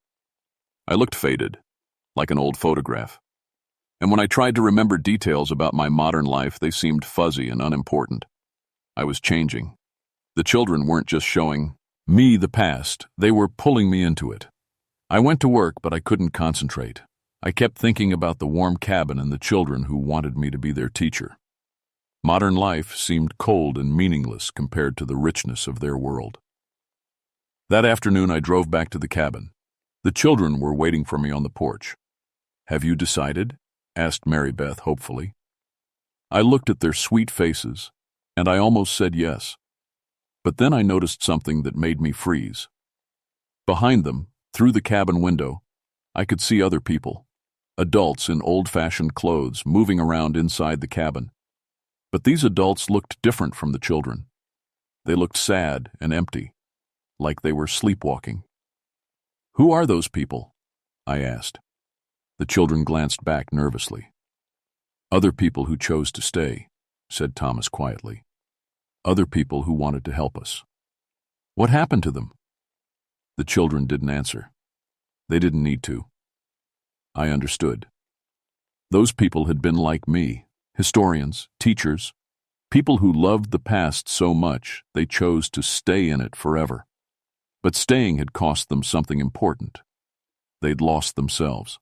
I looked faded, like an old photograph. And when I tried to remember details about my modern life, they seemed fuzzy and unimportant. I was changing. The children weren't just showing me the past, they were pulling me into it. I went to work, but I couldn't concentrate. I kept thinking about the warm cabin and the children who wanted me to be their teacher. Modern life seemed cold and meaningless compared to the richness of their world. That afternoon I drove back to the cabin. The children were waiting for me on the porch. "Have you decided?" asked Mary Beth hopefully. I looked at their sweet faces, and I almost said yes. But then I noticed something that made me freeze. Behind them, through the cabin window, I could see other people, adults in old-fashioned clothes moving around inside the cabin. But these adults looked different from the children. They looked sad and empty, like they were sleepwalking. "Who are those people?" I asked. The children glanced back nervously. "Other people who chose to stay," said Thomas quietly. "Other people who wanted to help us." "What happened to them?" The children didn't answer. They didn't need to. I understood. Those people had been like me, historians, teachers, people who loved the past so much they chose to stay in it forever. But staying had cost them something important. They'd lost themselves.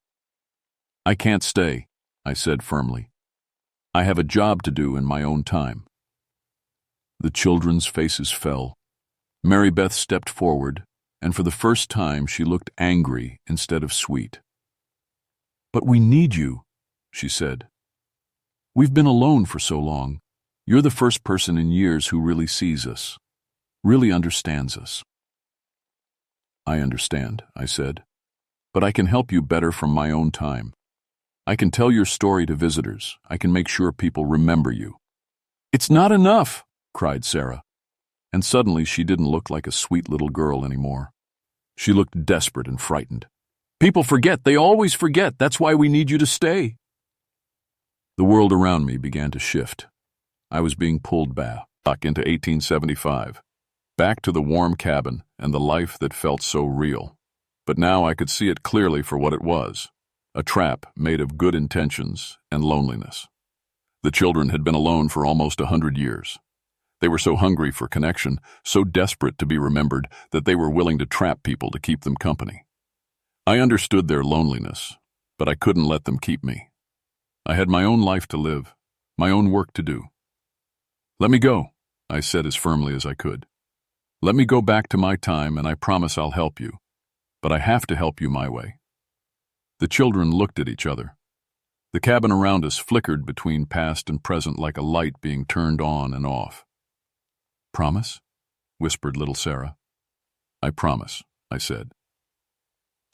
"I can't stay," I said firmly. "I have a job to do in my own time." The children's faces fell. Mary Beth stepped forward, and for the first time she looked angry instead of sweet. "But we need you," she said. "We've been alone for so long. You're the first person in years who really sees us, really understands us." "I understand," I said, "but I can help you better from my own time. I can tell your story to visitors. I can make sure people remember you." "It's not enough," cried Sarah. And suddenly she didn't look like a sweet little girl anymore. She looked desperate and frightened. "People forget. They always forget. That's why we need you to stay." The world around me began to shift. I was being pulled back into 1875, back to the warm cabin and the life that felt so real. But now I could see it clearly for what it was, a trap made of good intentions and loneliness. The children had been alone for almost 100 years. They were so hungry for connection, so desperate to be remembered, that they were willing to trap people to keep them company. I understood their loneliness, but I couldn't let them keep me. I had my own life to live, my own work to do. "Let me go," I said as firmly as I could. "Let me go back to my time, and I promise I'll help you. But I have to help you my way." The children looked at each other. The cabin around us flickered between past and present like a light being turned on and off. "Promise?" whispered little Sarah. "I promise," I said.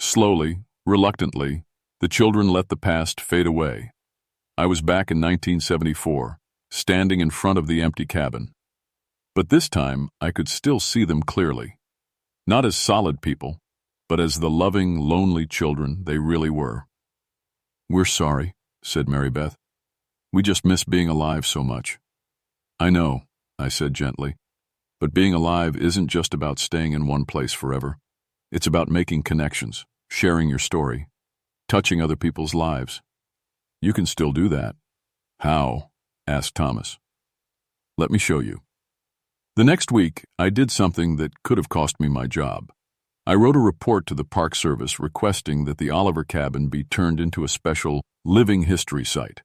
Slowly, reluctantly, the children let the past fade away. I was back in 1974, standing in front of the empty cabin. But this time, I could still see them clearly. Not as solid people, but as the loving, lonely children they really were. "We're sorry," said Mary Beth. "We just miss being alive so much." "I know," I said gently, "but being alive isn't just about staying in one place forever. It's about making connections, sharing your story, touching other people's lives. You can still do that." "How?" asked Thomas. "Let me show you." The next week, I did something that could have cost me my job. I wrote a report to the Park Service requesting that the Oliver cabin be turned into a special living history site.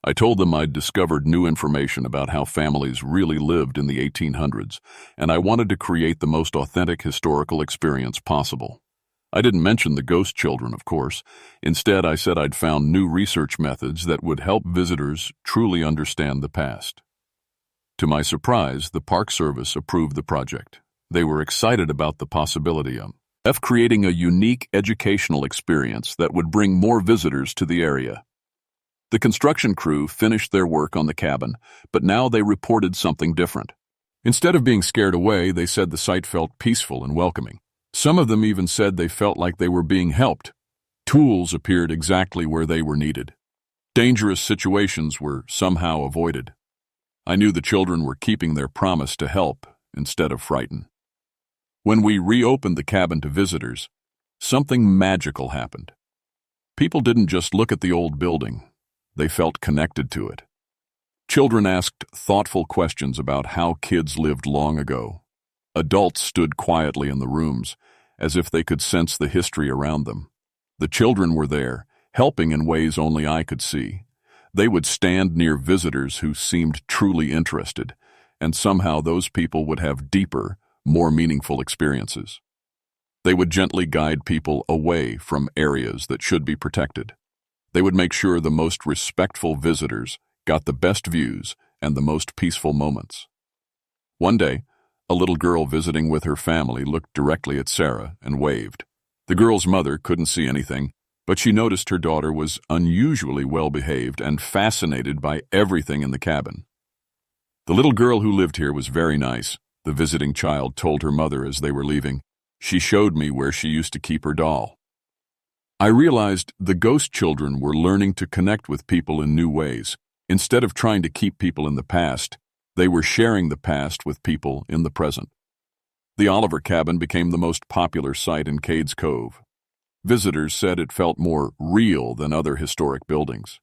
I told them I'd discovered new information about how families really lived in the 1800s, and I wanted to create the most authentic historical experience possible. I didn't mention the ghost children, of course. Instead, I said I'd found new research methods that would help visitors truly understand the past. To my surprise, the Park Service approved the project. They were excited about the possibility of creating a unique educational experience that would bring more visitors to the area. The construction crew finished their work on the cabin, but now they reported something different. Instead of being scared away, they said the site felt peaceful and welcoming. Some of them even said they felt like they were being helped. Tools appeared exactly where they were needed. Dangerous situations were somehow avoided. I knew the children were keeping their promise to help instead of frighten. When we reopened the cabin to visitors, something magical happened. People didn't just look at the old building. They felt connected to it. Children asked thoughtful questions about how kids lived long ago. Adults stood quietly in the rooms, as if they could sense the history around them. The children were there, helping in ways only I could see. They would stand near visitors who seemed truly interested, and somehow those people would have deeper, more meaningful experiences. They would gently guide people away from areas that should be protected. They would make sure the most respectful visitors got the best views and the most peaceful moments. One day, a little girl visiting with her family looked directly at Sarah and waved. The girl's mother couldn't see anything, but she noticed her daughter was unusually well-behaved and fascinated by everything in the cabin. "The little girl who lived here was very nice," the visiting child told her mother as they were leaving. "She showed me where she used to keep her doll." I realized the ghost children were learning to connect with people in new ways. Instead of trying to keep people in the past, they were sharing the past with people in the present. The Oliver cabin became the most popular site in Cades Cove. Visitors said it felt more real than other historic buildings.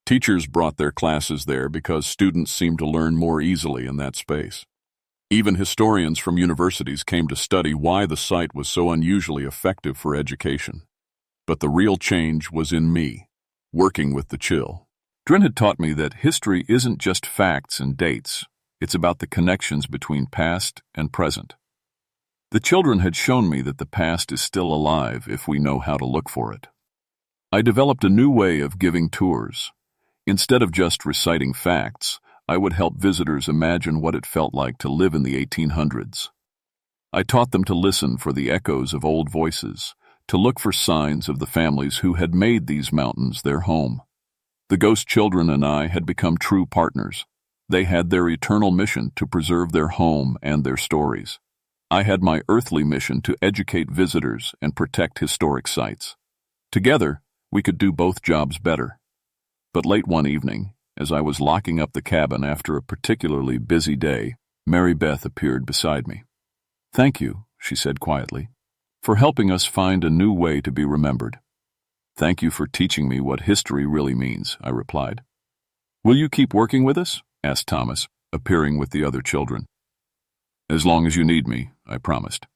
Teachers brought their classes there because students seemed to learn more easily in that space. Even historians from universities came to study why the site was so unusually effective for education. But the real change was in me, working with the children had taught me that history isn't just facts and dates. It's about the connections between past and present. The children had shown me that the past is still alive if we know how to look for it. I developed a new way of giving tours. Instead of just reciting facts, I would help visitors imagine what it felt like to live in the 1800s. I taught them to listen for the echoes of old voices, to look for signs of the families who had made these mountains their home. The ghost children and I had become true partners. They had their eternal mission to preserve their home and their stories. I had my earthly mission to educate visitors and protect historic sites. Together, we could do both jobs better. But late one evening, as I was locking up the cabin after a particularly busy day, Mary Beth appeared beside me. "Thank you," she said quietly, "for helping us find a new way to be remembered." "Thank you for teaching me what history really means," I replied. "Will you keep working with us?" asked Thomas, appearing with the other children. "As long as you need me," I promised.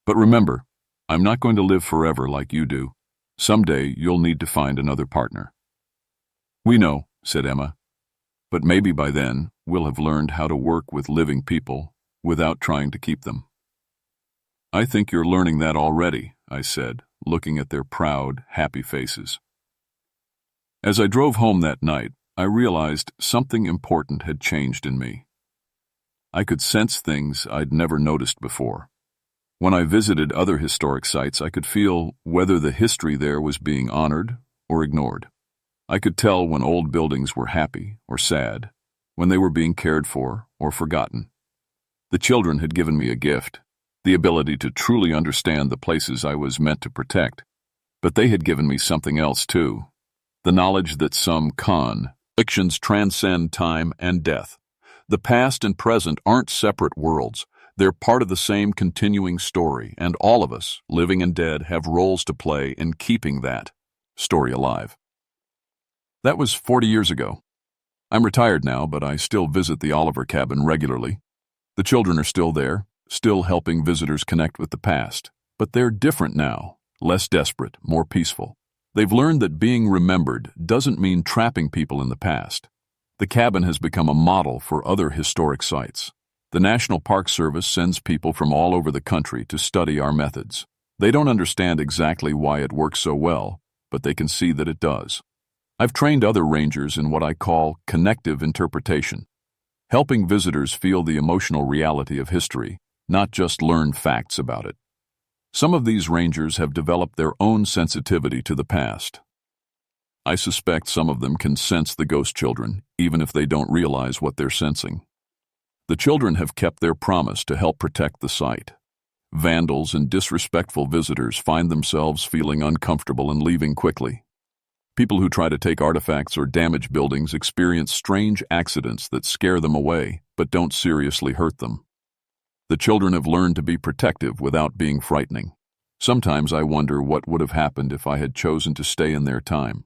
"But remember, I'm not going to live forever like you do. Someday you'll need to find another partner." "We know," said Emma. "But maybe by then we'll have learned how to work with living people without trying to keep them." "I think you're learning that already," I said, looking at their proud, happy faces. As I drove home that night, I realized something important had changed in me. I could sense things I'd never noticed before. When I visited other historic sites, I could feel whether the history there was being honored or ignored. I could tell when old buildings were happy or sad, when they were being cared for or forgotten. The children had given me a gift, the ability to truly understand the places I was meant to protect. But they had given me something else too, the knowledge that some convictions transcend time and death. The past and present aren't separate worlds. They're part of the same continuing story, and all of us, living and dead, have roles to play in keeping that story alive. That was 40 years ago. I'm retired now, but I still visit the Oliver cabin regularly. The children are still there, still helping visitors connect with the past. But they're different now, less desperate, more peaceful. They've learned that being remembered doesn't mean trapping people in the past. The cabin has become a model for other historic sites. The National Park Service sends people from all over the country to study our methods. They don't understand exactly why it works so well, but they can see that it does. I've trained other rangers in what I call connective interpretation, helping visitors feel the emotional reality of history, not just learn facts about it. Some of these rangers have developed their own sensitivity to the past. I suspect some of them can sense the ghost children, even if they don't realize what they're sensing. The children have kept their promise to help protect the site. Vandals and disrespectful visitors find themselves feeling uncomfortable and leaving quickly. People who try to take artifacts or damage buildings experience strange accidents that scare them away, but don't seriously hurt them. The children have learned to be protective without being frightening. Sometimes I wonder what would have happened if I had chosen to stay in their time.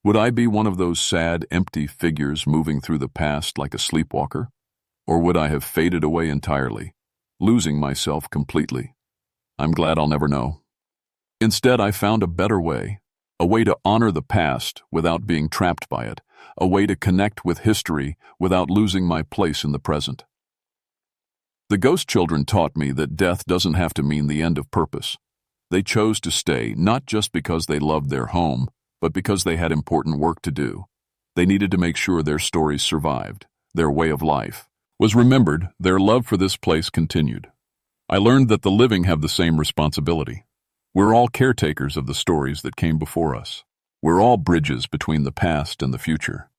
Would I be one of those sad, empty figures moving through the past like a sleepwalker? Or would I have faded away entirely, losing myself completely? I'm glad I'll never know. Instead, I found a better way, a way to honor the past without being trapped by it, a way to connect with history without losing my place in the present. The ghost children taught me that death doesn't have to mean the end of purpose. They chose to stay not just because they loved their home, but because they had important work to do. They needed to make sure their stories survived, their way of life was remembered, their love for this place continued. I learned that the living have the same responsibility. We're all caretakers of the stories that came before us. We're all bridges between the past and the future.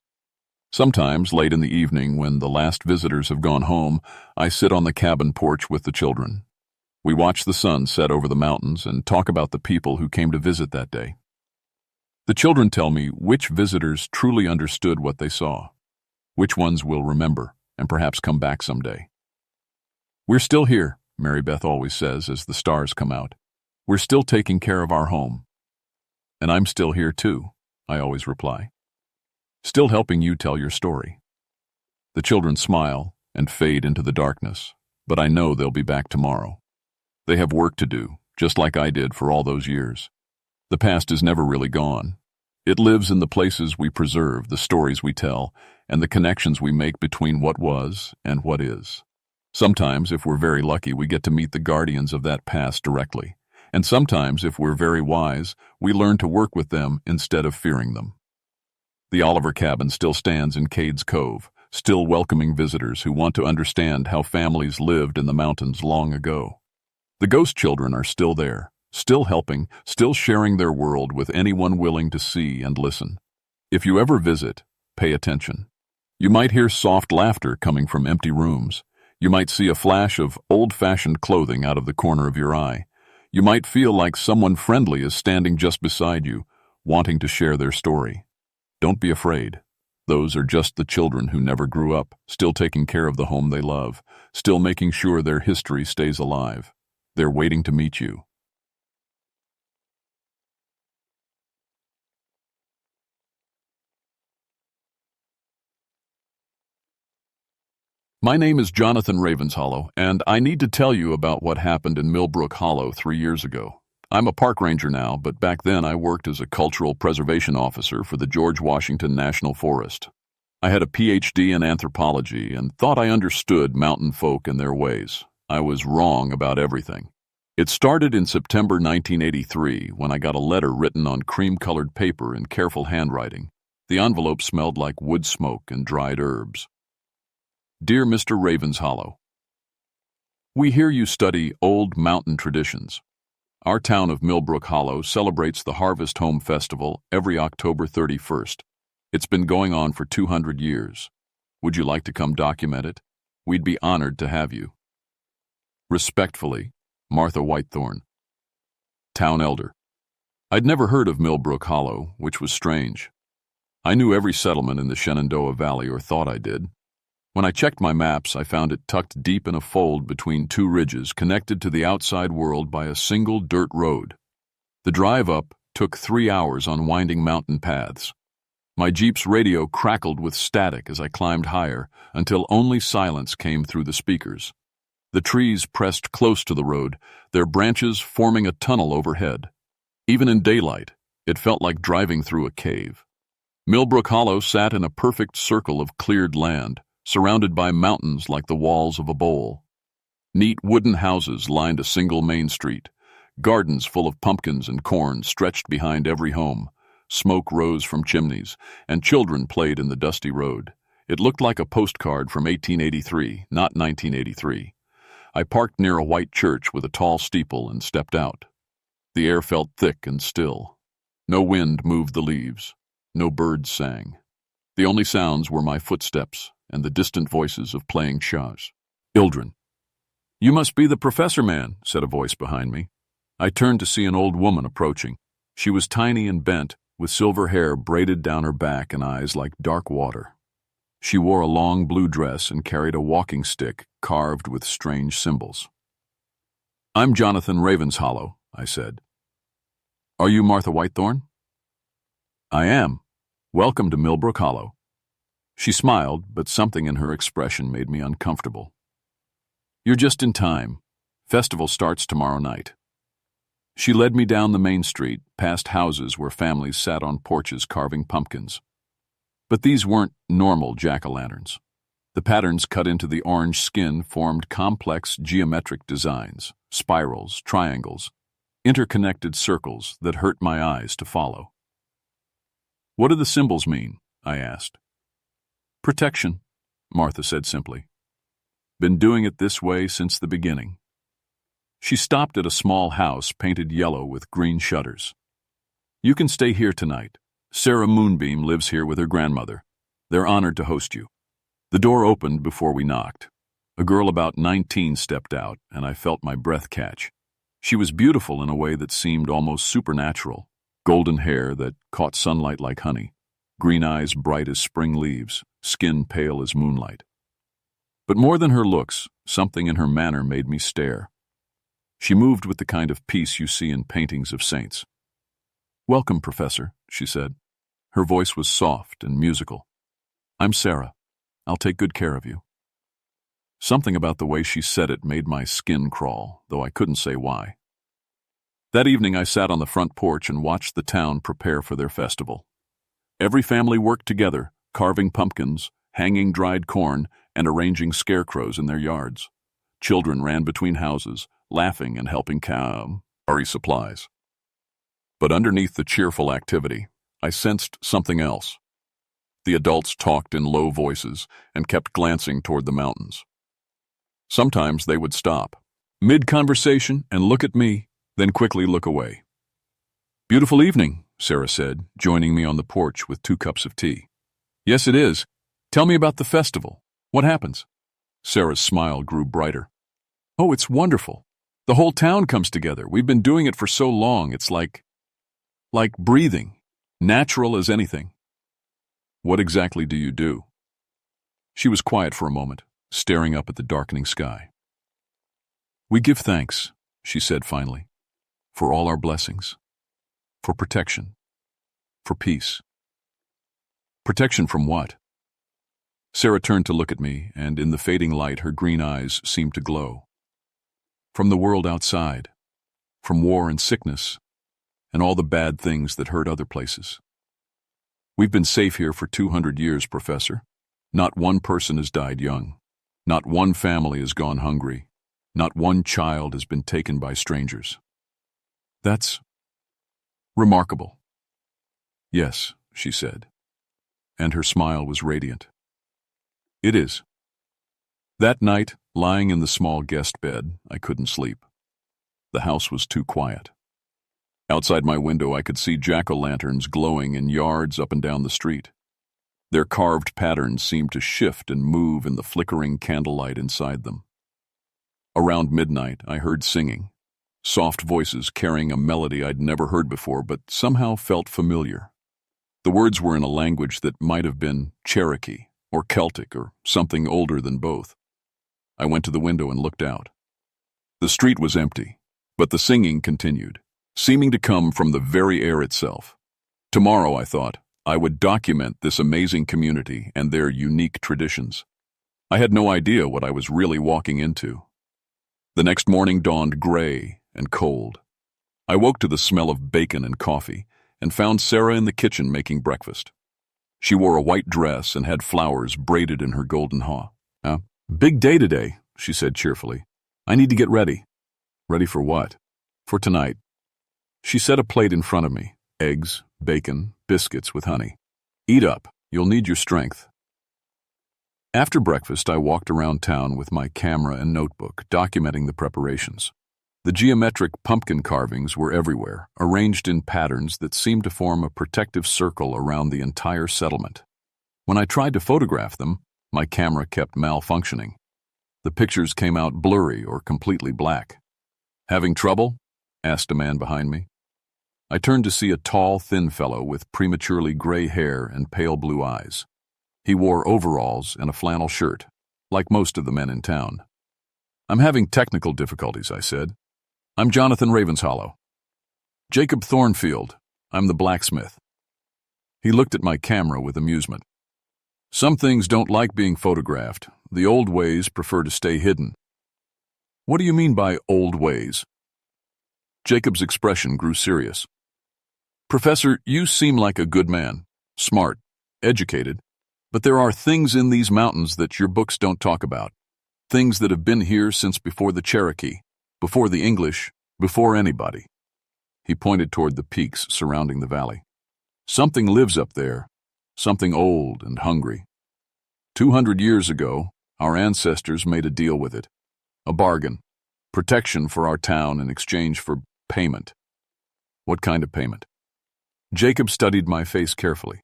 Sometimes, late in the evening, when the last visitors have gone home, I sit on the cabin porch with the children. We watch the sun set over the mountains and talk about the people who came to visit that day. The children tell me which visitors truly understood what they saw, which ones will remember and perhaps come back someday. We're still here, Mary Beth always says as the stars come out. We're still taking care of our home. And I'm still here too, I always reply. Still helping you tell your story. The children smile and fade into the darkness, but I know they'll be back tomorrow. They have work to do, just like I did for all those years. The past is never really gone. It lives in the places we preserve, the stories we tell, and the connections we make between what was and what is. Sometimes, if we're very lucky, we get to meet the guardians of that past directly. And sometimes, if we're very wise, we learn to work with them instead of fearing them. The Oliver cabin still stands in Cades Cove, still welcoming visitors who want to understand how families lived in the mountains long ago. The ghost children are still there, still helping, still sharing their world with anyone willing to see and listen. If you ever visit, pay attention. You might hear soft laughter coming from empty rooms. You might see a flash of old-fashioned clothing out of the corner of your eye. You might feel like someone friendly is standing just beside you, wanting to share their story. Don't be afraid. Those are just the children who never grew up, still taking care of the home they love, still making sure their history stays alive. They're waiting to meet you. My name is Jonathan Ravenshollow, and I need to tell you about what happened in Millbrook Hollow 3 years ago. I'm a park ranger now, but back then I worked as a cultural preservation officer for the George Washington National Forest. I had a PhD in anthropology and thought I understood mountain folk and their ways. I was wrong about everything. It started in September 1983 when I got a letter written on cream-colored paper in careful handwriting. The envelope smelled like wood smoke and dried herbs. Dear Mr. Ravenshollow, we hear you study old mountain traditions. Our town of Millbrook Hollow celebrates the Harvest Home Festival every October 31st. It's been going on for 200 years. Would you like to come document it? We'd be honored to have you. Respectfully, Martha Whitethorn, Town Elder. I'd never heard of Millbrook Hollow, which was strange. I knew every settlement in the Shenandoah Valley, or thought I did. When I checked my maps, I found it tucked deep in a fold between two ridges connected to the outside world by a single dirt road. The drive up took 3 hours on winding mountain paths. My Jeep's radio crackled with static as I climbed higher until only silence came through the speakers. The trees pressed close to the road, their branches forming a tunnel overhead. Even in daylight, it felt like driving through a cave. Millbrook Hollow sat in a perfect circle of cleared land, surrounded by mountains like the walls of a bowl. Neat wooden houses lined a single main street. Gardens full of pumpkins and corn stretched behind every home. Smoke rose from chimneys, and children played in the dusty road. It looked like a postcard from 1883, not 1983. I parked near a white church with a tall steeple and stepped out. The air felt thick and still. No wind moved the leaves. No birds sang. The only sounds were my footsteps and the distant voices of playing chaz. Ildren. You must be the professor man, said a voice behind me. I turned to see an old woman approaching. She was tiny and bent, with silver hair braided down her back and eyes like dark water. She wore a long blue dress and carried a walking stick carved with strange symbols. I'm Jonathan Ravenshollow, I said. Are you Martha Whitethorn? I am. Welcome to Millbrook Hollow. She smiled, but something in her expression made me uncomfortable. You're just in time. Festival starts tomorrow night. She led me down the main street, past houses where families sat on porches carving pumpkins. But these weren't normal jack-o'-lanterns. The patterns cut into the orange skin formed complex geometric designs, spirals, triangles, interconnected circles that hurt my eyes to follow. What do the symbols mean? I asked. Protection, Martha said simply. Been doing it this way since the beginning. She stopped at a small house painted yellow with green shutters. You can stay here tonight. Sarah Moonbeam lives here with her grandmother. They're honored to host you. The door opened before we knocked. A girl about 19 stepped out, and I felt my breath catch. She was beautiful in a way that seemed almost supernatural. Golden hair that caught sunlight like honey. Green eyes bright as spring leaves, skin pale as moonlight. But more than her looks, something in her manner made me stare. She moved with the kind of peace you see in paintings of saints. Welcome, Professor, she said. Her voice was soft and musical. I'm Sarah. I'll take good care of you. Something about the way she said it made my skin crawl, though I couldn't say why. That evening I sat on the front porch and watched the town prepare for their festival. Every family worked together, carving pumpkins, hanging dried corn, and arranging scarecrows in their yards. Children ran between houses, laughing and helping carry supplies. But underneath the cheerful activity, I sensed something else. The adults talked in low voices and kept glancing toward the mountains. Sometimes they would stop, mid-conversation, and look at me, then quickly look away. "Beautiful evening," Sarah said, joining me on the porch with 2 cups of tea. "Yes, it is. Tell me about the festival. What happens?" Sarah's smile grew brighter. "Oh, it's wonderful. The whole town comes together. We've been doing it for so long, it's like breathing, natural as anything." "What exactly do you do?" She was quiet for a moment, staring up at the darkening sky. "We give thanks," she said finally, "for all our blessings, for protection, for peace." "Protection from what?" Sarah turned to look at me, and in the fading light her green eyes seemed to glow. "From the world outside, from war and sickness, and all the bad things that hurt other places. We've been safe here for 200 years, Professor. Not one person has died young. Not one family has gone hungry. Not one child has been taken by strangers. That's remarkable." "Yes," she said, and her smile was radiant. "It is." That night, lying in the small guest bed, I couldn't sleep. The house was too quiet. Outside my window, I could see jack-o'-lanterns glowing in yards up and down the street. Their carved patterns seemed to shift and move in the flickering candlelight inside them. Around midnight, I heard singing, soft voices carrying a melody I'd never heard before but somehow felt familiar. The words were in a language that might have been Cherokee or Celtic or something older than both. I went to the window and looked out. The street was empty, but the singing continued, seeming to come from the very air itself. Tomorrow, I thought, I would document this amazing community and their unique traditions. I had no idea what I was really walking into. The next morning dawned gray and cold. I woke to the smell of bacon and coffee and found Sarah in the kitchen making breakfast. She wore a white dress and had flowers braided in her golden hair. "Big day today," she said cheerfully. "I need to get ready." "Ready for what?" "For tonight." She set a plate in front of me, eggs, bacon, biscuits with honey. "Eat up. You'll need your strength." After breakfast, I walked around town with my camera and notebook, documenting the preparations. The geometric pumpkin carvings were everywhere, arranged in patterns that seemed to form a protective circle around the entire settlement. When I tried to photograph them, my camera kept malfunctioning. The pictures came out blurry or completely black. "Having trouble?" asked a man behind me. I turned to see a tall, thin fellow with prematurely gray hair and pale blue eyes. He wore overalls and a flannel shirt, like most of the men in town. "I'm having technical difficulties," I said. "I'm Jonathan Ravenshollow." "Jacob Thornfield. I'm the blacksmith." He looked at my camera with amusement. "Some things don't like being photographed. The old ways prefer to stay hidden." "What do you mean by old ways?" Jacob's expression grew serious. "Professor, you seem like a good man, smart, educated, but there are things in these mountains that your books don't talk about. Things that have been here since before the Cherokee, before the English, before anybody." He pointed toward the peaks surrounding the valley. "Something lives up there, something old and hungry. 200 years ago, our ancestors made a deal with it. A bargain. Protection for our town in exchange for payment." "What kind of payment?" Jacob studied my face carefully.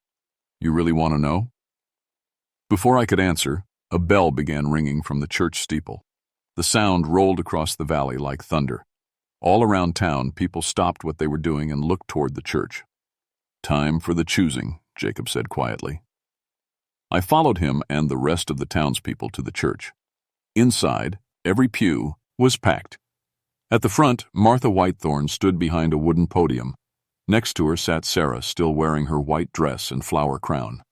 "You really want to know?" Before I could answer, a bell began ringing from the church steeple. The sound rolled across the valley like thunder. All around town, people stopped what they were doing and looked toward the church. "Time for the choosing," Jacob said quietly. I followed him and the rest of the townspeople to the church. Inside, every pew was packed. At the front, Martha Whitethorn stood behind a wooden podium. Next to her sat Sarah, still wearing her white dress and flower crown.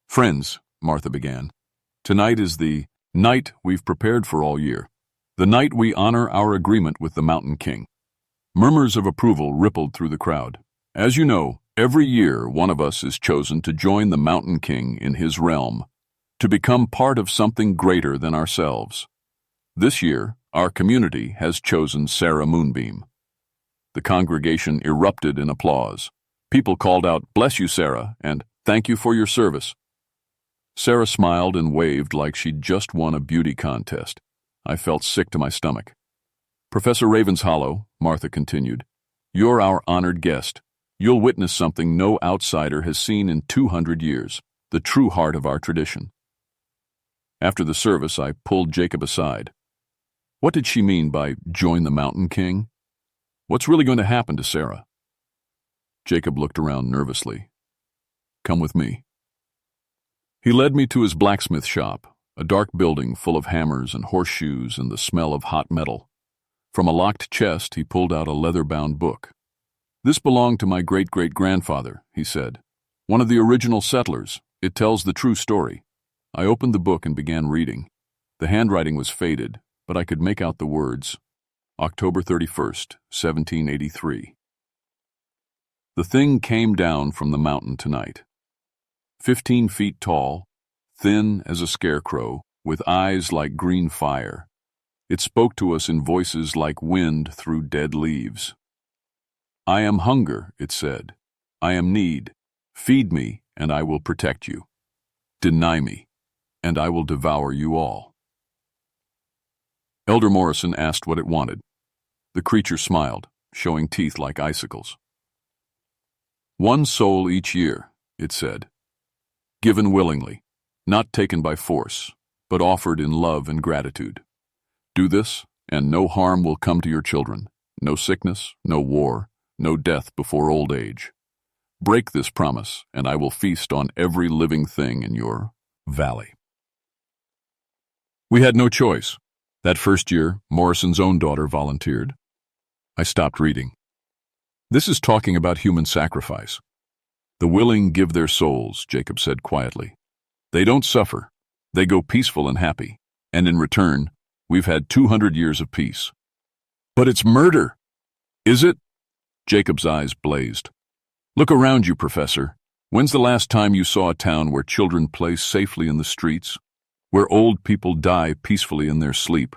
"Friends," Martha began, "tonight is the night we've prepared for all year. The night we honor our agreement with the Mountain King." Murmurs of approval rippled through the crowd. "As you know, Every year, one of us is chosen to join the Mountain King in his realm, to become part of something greater than ourselves. This year, our community has chosen Sarah Moonbeam. The congregation erupted in applause. People called out, "Bless you, Sarah," and "Thank you for your service." Sarah smiled and waved like she'd just won a beauty contest. I felt sick to my stomach. "Professor Ravenshollow," Martha continued, "you're our honored guest. You'll witness something no outsider has seen in 200 years, the true heart of our tradition." After the service, I pulled Jacob aside. What did she mean by join the Mountain King? What's really going to happen to Sarah? Jacob looked around nervously. "Come with me." He led me to his blacksmith shop, a dark building full of hammers and horseshoes and the smell of hot metal. From a locked chest, he pulled out a leather-bound book. "This belonged to my great-great-grandfather," he said. "One of the original settlers. It tells the true story." I opened the book and began reading. The handwriting was faded, but I could make out the words. October 31st, 1783. The thing came down from the mountain tonight. 15 feet tall, thin as a scarecrow, with eyes like green fire. It spoke to us in voices like wind through dead leaves. "I am hunger," it said. "I am need. Feed me, and I will protect you. Deny me, and I will devour you all." Elder Morrison asked what it wanted. The creature smiled, showing teeth like icicles. "One soul each year," it said. "Given willingly, not taken by force, but offered in love and gratitude. Do this, and no harm will come to your children, no sickness, no war, no death before old age. Break this promise, and I will feast on every living thing in your valley." We had no choice. That first year, Morrison's own daughter volunteered. I stopped reading. This is talking about human sacrifice. "The willing give their souls," Jacob said quietly. "They don't suffer. They go peaceful and happy. And in return, we've had 200 years of peace." "But it's murder." "Is it?" Jacob's eyes blazed. "Look around you, Professor. When's the last time you saw a town where children play safely in the streets, where old people die peacefully in their sleep,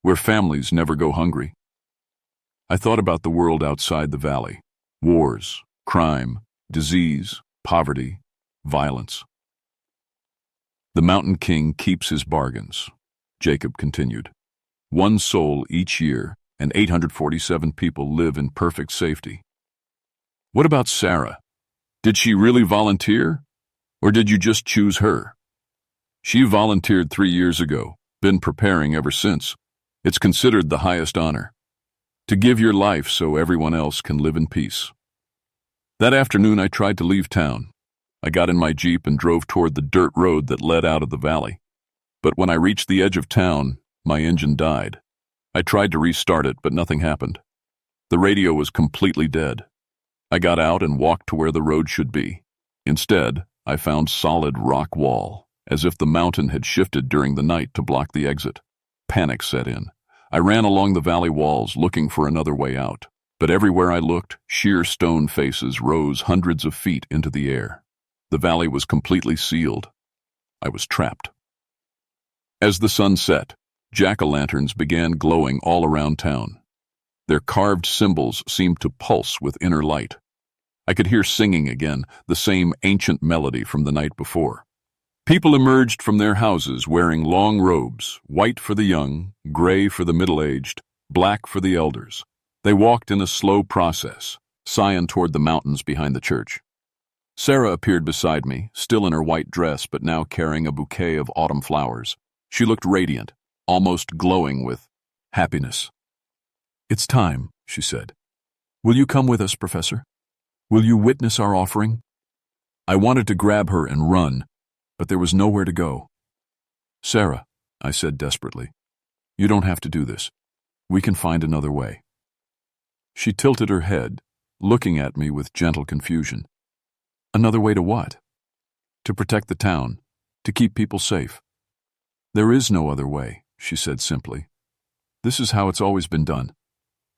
where families never go hungry?" I thought about the world outside the valley. Wars, crime, disease, poverty, violence. "The Mountain King keeps his bargains," Jacob continued. "One soul each year, and 847 people live in perfect safety." "What about Sarah? Did she really volunteer? Or did you just choose her?" "She volunteered 3 years ago, been preparing ever since. It's considered the highest honor. To give your life so everyone else can live in peace." That afternoon I tried to leave town. I got in my Jeep and drove toward the dirt road that led out of the valley. But when I reached the edge of town, my engine died. I tried to restart it, but nothing happened. The radio was completely dead. I got out and walked to where the road should be. Instead, I found solid rock wall, as if the mountain had shifted during the night to block the exit. Panic set in. I ran along the valley walls looking for another way out, but everywhere I looked, sheer stone faces rose hundreds of feet into the air. The valley was completely sealed. I was trapped. As the sun set, jack-o'-lanterns began glowing all around town. Their carved symbols seemed to pulse with inner light. I could hear singing again, the same ancient melody from the night before. People emerged from their houses wearing long robes, white for the young, gray for the middle-aged, black for the elders. They walked in a slow process, sighing toward the mountains behind the church. Sarah appeared beside me, still in her white dress but now carrying a bouquet of autumn flowers. She looked radiant, almost glowing with happiness. "It's time," she said. "Will you come with us, Professor? Will you witness our offering?" I wanted to grab her and run, but there was nowhere to go. "Sarah," I said desperately, "you don't have to do this. We can find another way." She tilted her head, looking at me with gentle confusion. "Another way to what?" "To protect the town, to keep people safe." "There is no other way," she said simply. "This is how it's always been done.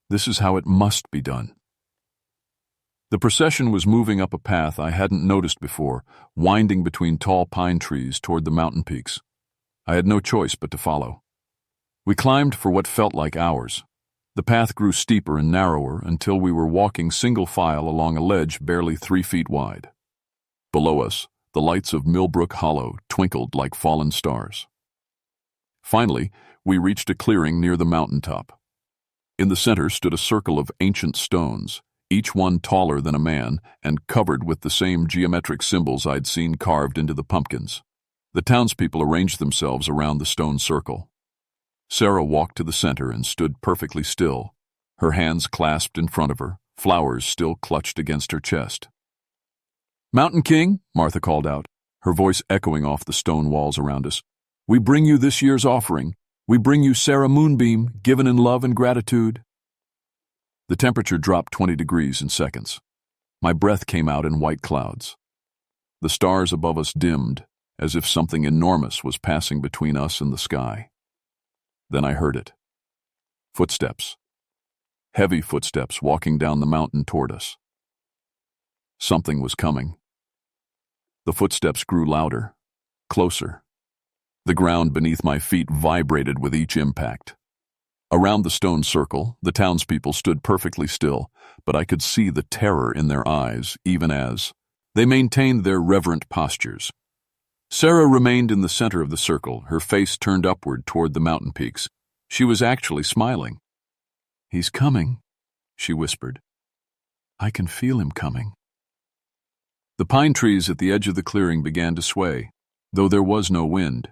This is how it must be done." The procession was moving up a path I hadn't noticed before, winding between tall pine trees toward the mountain peaks. I had no choice but to follow. We climbed for what felt like hours. The path grew steeper and narrower until we were walking single file along a ledge barely 3 feet wide. Below us, the lights of Millbrook Hollow twinkled like fallen stars. Finally, we reached a clearing near the mountaintop. In the center stood a circle of ancient stones, each one taller than a man and covered with the same geometric symbols I'd seen carved into the pumpkins. The townspeople arranged themselves around the stone circle. Sarah walked to the center and stood perfectly still, her hands clasped in front of her, flowers still clutched against her chest. "Mountain King," Martha called out, her voice echoing off the stone walls around us, "we bring you this year's offering. We bring you Sarah Moonbeam, given in love and gratitude." The temperature dropped 20 degrees in seconds. My breath came out in white clouds. The stars above us dimmed, as if something enormous was passing between us and the sky. Then I heard it. Footsteps. Heavy footsteps walking down the mountain toward us. Something was coming. The footsteps grew louder, closer. The ground beneath my feet vibrated with each impact. Around the stone circle, the townspeople stood perfectly still, but I could see the terror in their eyes, even as they maintained their reverent postures. Sarah remained in the center of the circle, her face turned upward toward the mountain peaks. She was actually smiling. "He's coming," she whispered. "I can feel him coming." The pine trees at the edge of the clearing began to sway, though there was no wind.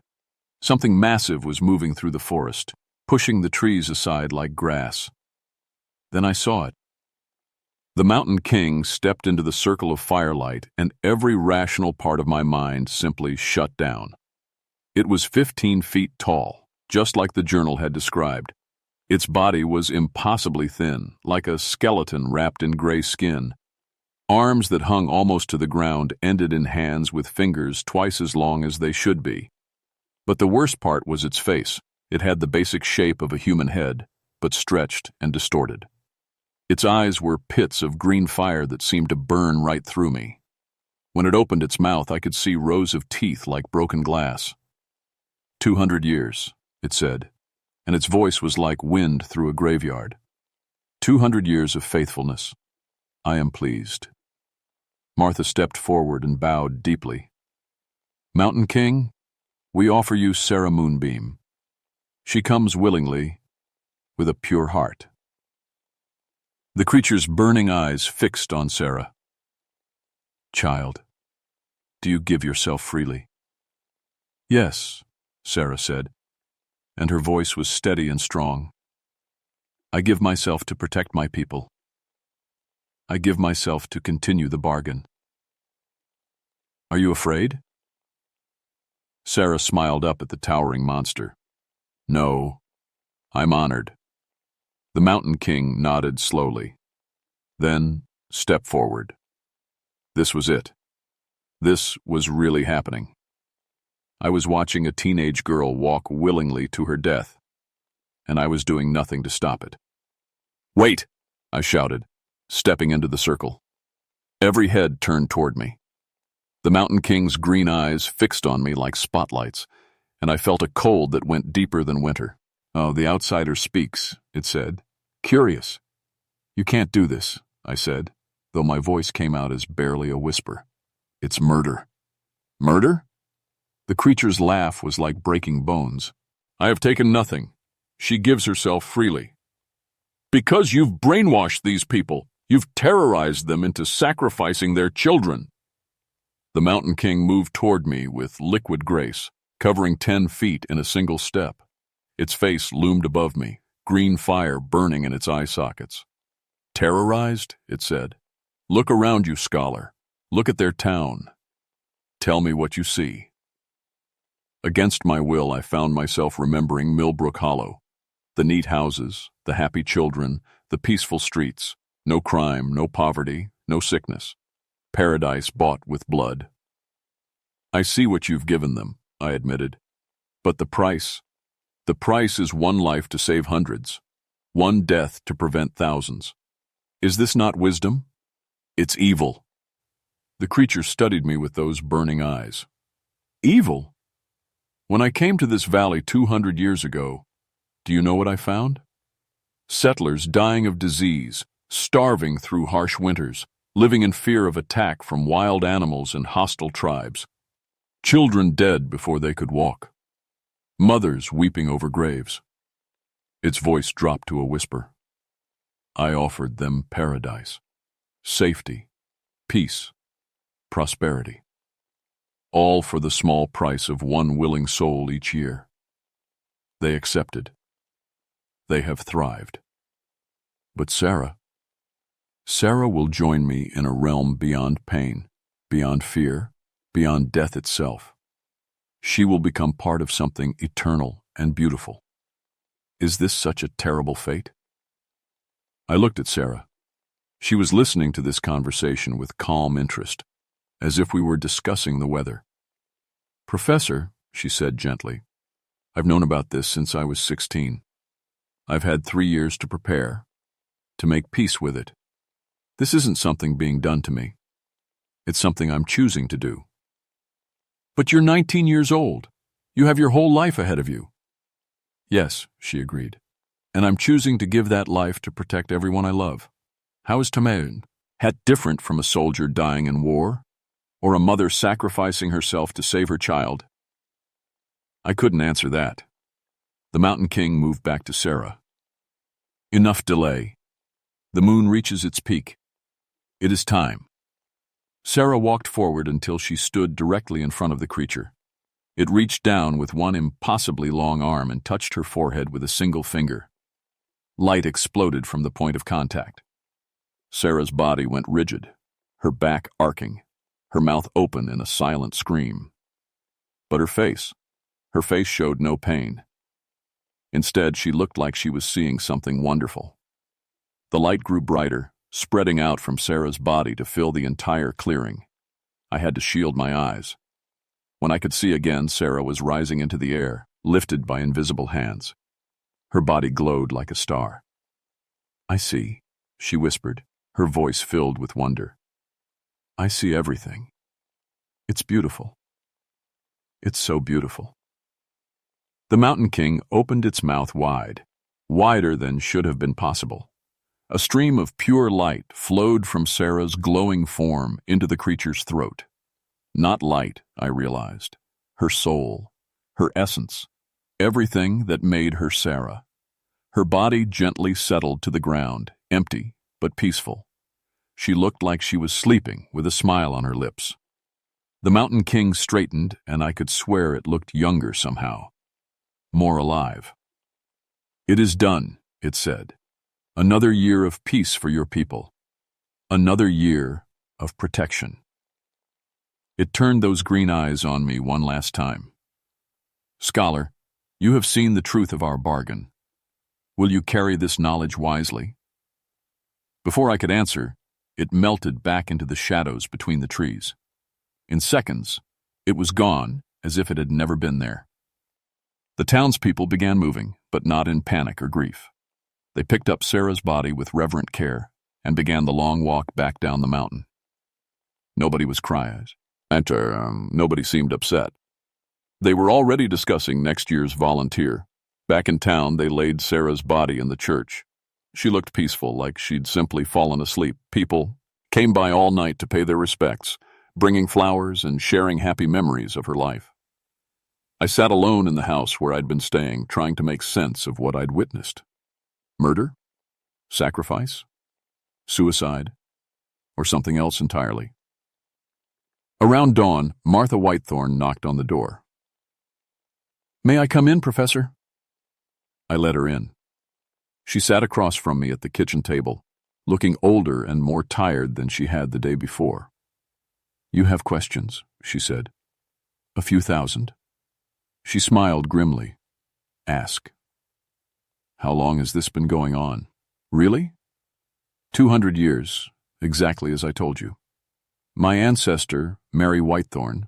Something massive was moving through the forest, pushing the trees aside like grass. Then I saw it. The Mountain King stepped into the circle of firelight, and every rational part of my mind simply shut down. It was 15 feet tall, just like the journal had described. Its body was impossibly thin, like a skeleton wrapped in gray skin. Arms that hung almost to the ground ended in hands with fingers twice as long as they should be. But the worst part was its face. It had the basic shape of a human head, but stretched and distorted. Its eyes were pits of green fire that seemed to burn right through me. When it opened its mouth, I could see rows of teeth like broken glass. 200 years, it said, and its voice was like wind through a graveyard. 200 years of faithfulness. I am pleased. Martha stepped forward and bowed deeply. "Mountain King, we offer you Sarah Moonbeam. She comes willingly, with a pure heart." The creature's burning eyes fixed on Sarah. "Child, do you give yourself freely?" "Yes," Sarah said, and her voice was steady and strong. "I give myself to protect my people. I give myself to continue the bargain." "Are you afraid?" Sarah smiled up at the towering monster. "No, I'm honored." The Mountain King nodded slowly. Then, stepped forward. This was it. This was really happening. I was watching a teenage girl walk willingly to her death, and I was doing nothing to stop it. "Wait!" I shouted, stepping into the circle. Every head turned toward me. The Mountain King's green eyes fixed on me like spotlights, and I felt a cold that went deeper than winter. "Oh, the outsider speaks," it said. "Curious." "You can't do this," I said, though my voice came out as barely a whisper. "It's murder." "Murder?" The creature's laugh was like breaking bones. "I have taken nothing. She gives herself freely. Because you've brainwashed these people. You've terrorized them into sacrificing their children." The Mountain King moved toward me with liquid grace, covering 10 feet in a single step. Its face loomed above me, green fire burning in its eye sockets. "Terrorized?" it said. "Look around you, scholar. Look at their town. Tell me what you see." Against my will, I found myself remembering Millbrook Hollow. The neat houses, the happy children, the peaceful streets. No crime, no poverty, no sickness. Paradise bought with blood. "I see what you've given them," I admitted. "But the price is one life to save hundreds, one death to prevent thousands. Is this not wisdom? It's evil. The creature studied me with those burning eyes. Evil? When I came to this valley 200 years ago, do you know what I found? Settlers dying of disease, starving through harsh winters, living in fear of attack from wild animals and hostile tribes. Children dead before they could walk. Mothers weeping over graves. Its voice dropped to a whisper. I offered them paradise, safety, peace, prosperity. All for the small price of one willing soul each year. They accepted. They have thrived. But Sarah will join me in a realm beyond pain, beyond fear, beyond death itself. She will become part of something eternal and beautiful. Is this such a terrible fate? I looked at Sarah. She was listening to this conversation with calm interest, as if we were discussing the weather. Professor, she said gently, I've known about this since I was 16. I've had 3 years to prepare, to make peace with it. This isn't something being done to me. It's something I'm choosing to do. But you're 19 years old. You have your whole life ahead of you. Yes, she agreed, and I'm choosing to give that life to protect everyone I love. How is Tamerun different from a soldier dying in war, or a mother sacrificing herself to save her child? I couldn't answer that. The Mountain King moved back to Sarah. Enough delay. The moon reaches its peak. It is time. Sarah walked forward until she stood directly in front of the creature. It reached down with one impossibly long arm and touched her forehead with a single finger. Light exploded from the point of contact. Sarah's body went rigid, her back arcing, her mouth open in a silent scream. But her face showed no pain. Instead, she looked like she was seeing something wonderful. The light grew brighter, spreading out from Sarah's body to fill the entire clearing. I had to shield my eyes. When I could see again, Sarah was rising into the air, lifted by invisible hands. Her body glowed like a star. I see, she whispered, her voice filled with wonder. I see everything. It's beautiful. It's so beautiful. The Mountain King opened its mouth wide, wider than should have been possible. A stream of pure light flowed from Sarah's glowing form into the creature's throat. Not light, I realized. Her soul, her essence, everything that made her Sarah. Her body gently settled to the ground, empty but peaceful. She looked like she was sleeping with a smile on her lips. The Mountain King straightened, and I could swear it looked younger somehow, more alive. It is done, it said. Another year of peace for your people. Another year of protection. It turned those green eyes on me one last time. Scholar, you have seen the truth of our bargain. Will you carry this knowledge wisely? Before I could answer, it melted back into the shadows between the trees. In seconds, it was gone, as if it had never been there. The townspeople began moving, but not in panic or grief. They picked up Sarah's body with reverent care and began the long walk back down the mountain. Nobody was crying. Nobody seemed upset. They were already discussing next year's volunteer. Back in town, they laid Sarah's body in the church. She looked peaceful, like she'd simply fallen asleep. People came by all night to pay their respects, bringing flowers and sharing happy memories of her life. I sat alone in the house where I'd been staying, trying to make sense of what I'd witnessed. Murder? Sacrifice? Suicide? Or something else entirely? Around dawn, Martha Whitethorn knocked on the door. May I come in, Professor? I let her in. She sat across from me at the kitchen table, looking older and more tired than she had the day before. You have questions, she said. A few thousand. She smiled grimly. Ask. How long has this been going on? Really? 200 years, exactly as I told you. My ancestor, Mary Whitethorn,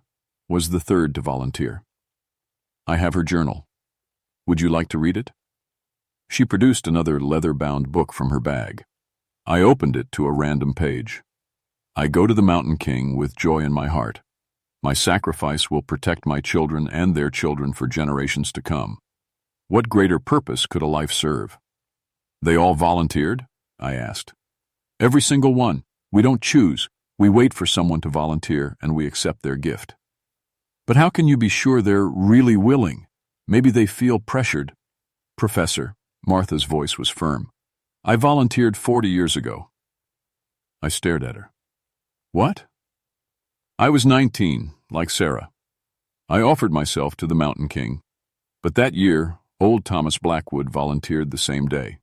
was the third to volunteer. I have her journal. Would you like to read it? She produced another leather-bound book from her bag. I opened it to a random page. I go to the Mountain King with joy in my heart. My sacrifice will protect my children and their children for generations to come. What greater purpose could a life serve? They all volunteered? I asked. Every single one. We don't choose. We wait for someone to volunteer and we accept their gift. But how can you be sure they're really willing? Maybe they feel pressured. Professor, Martha's voice was firm. I volunteered 40 years ago. I stared at her. What? I was 19, like Sarah. I offered myself to the Mountain King, but that year, old Thomas Blackwood volunteered the same day.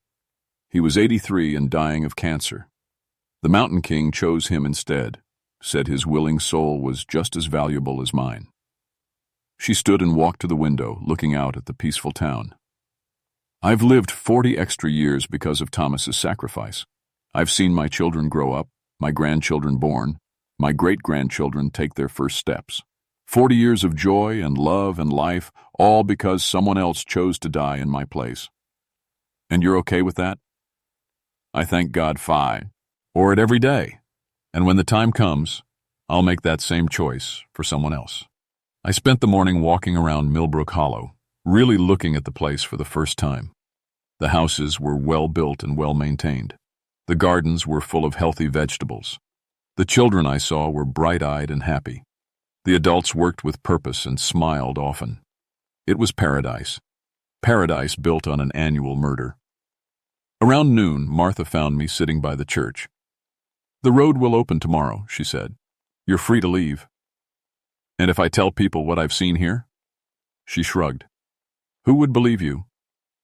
He was 83 and dying of cancer. The Mountain King chose him instead, said his willing soul was just as valuable as mine. She stood and walked to the window, looking out at the peaceful town. I've lived 40 extra years because of Thomas's sacrifice. I've seen my children grow up, my grandchildren born, my great-grandchildren take their first steps. 40 years of joy and love and life, all because someone else chose to die in my place. And you're okay with that? I thank God for it every day. And when the time comes, I'll make that same choice for someone else. I spent the morning walking around Millbrook Hollow, really looking at the place for the first time. The houses were well built and well maintained. The gardens were full of healthy vegetables. The children I saw were bright-eyed and happy. The adults worked with purpose and smiled often. It was paradise. Paradise built on an annual murder. Around noon, Martha found me sitting by the church. The road will open tomorrow, she said. You're free to leave. And if I tell people what I've seen here? She shrugged. Who would believe you?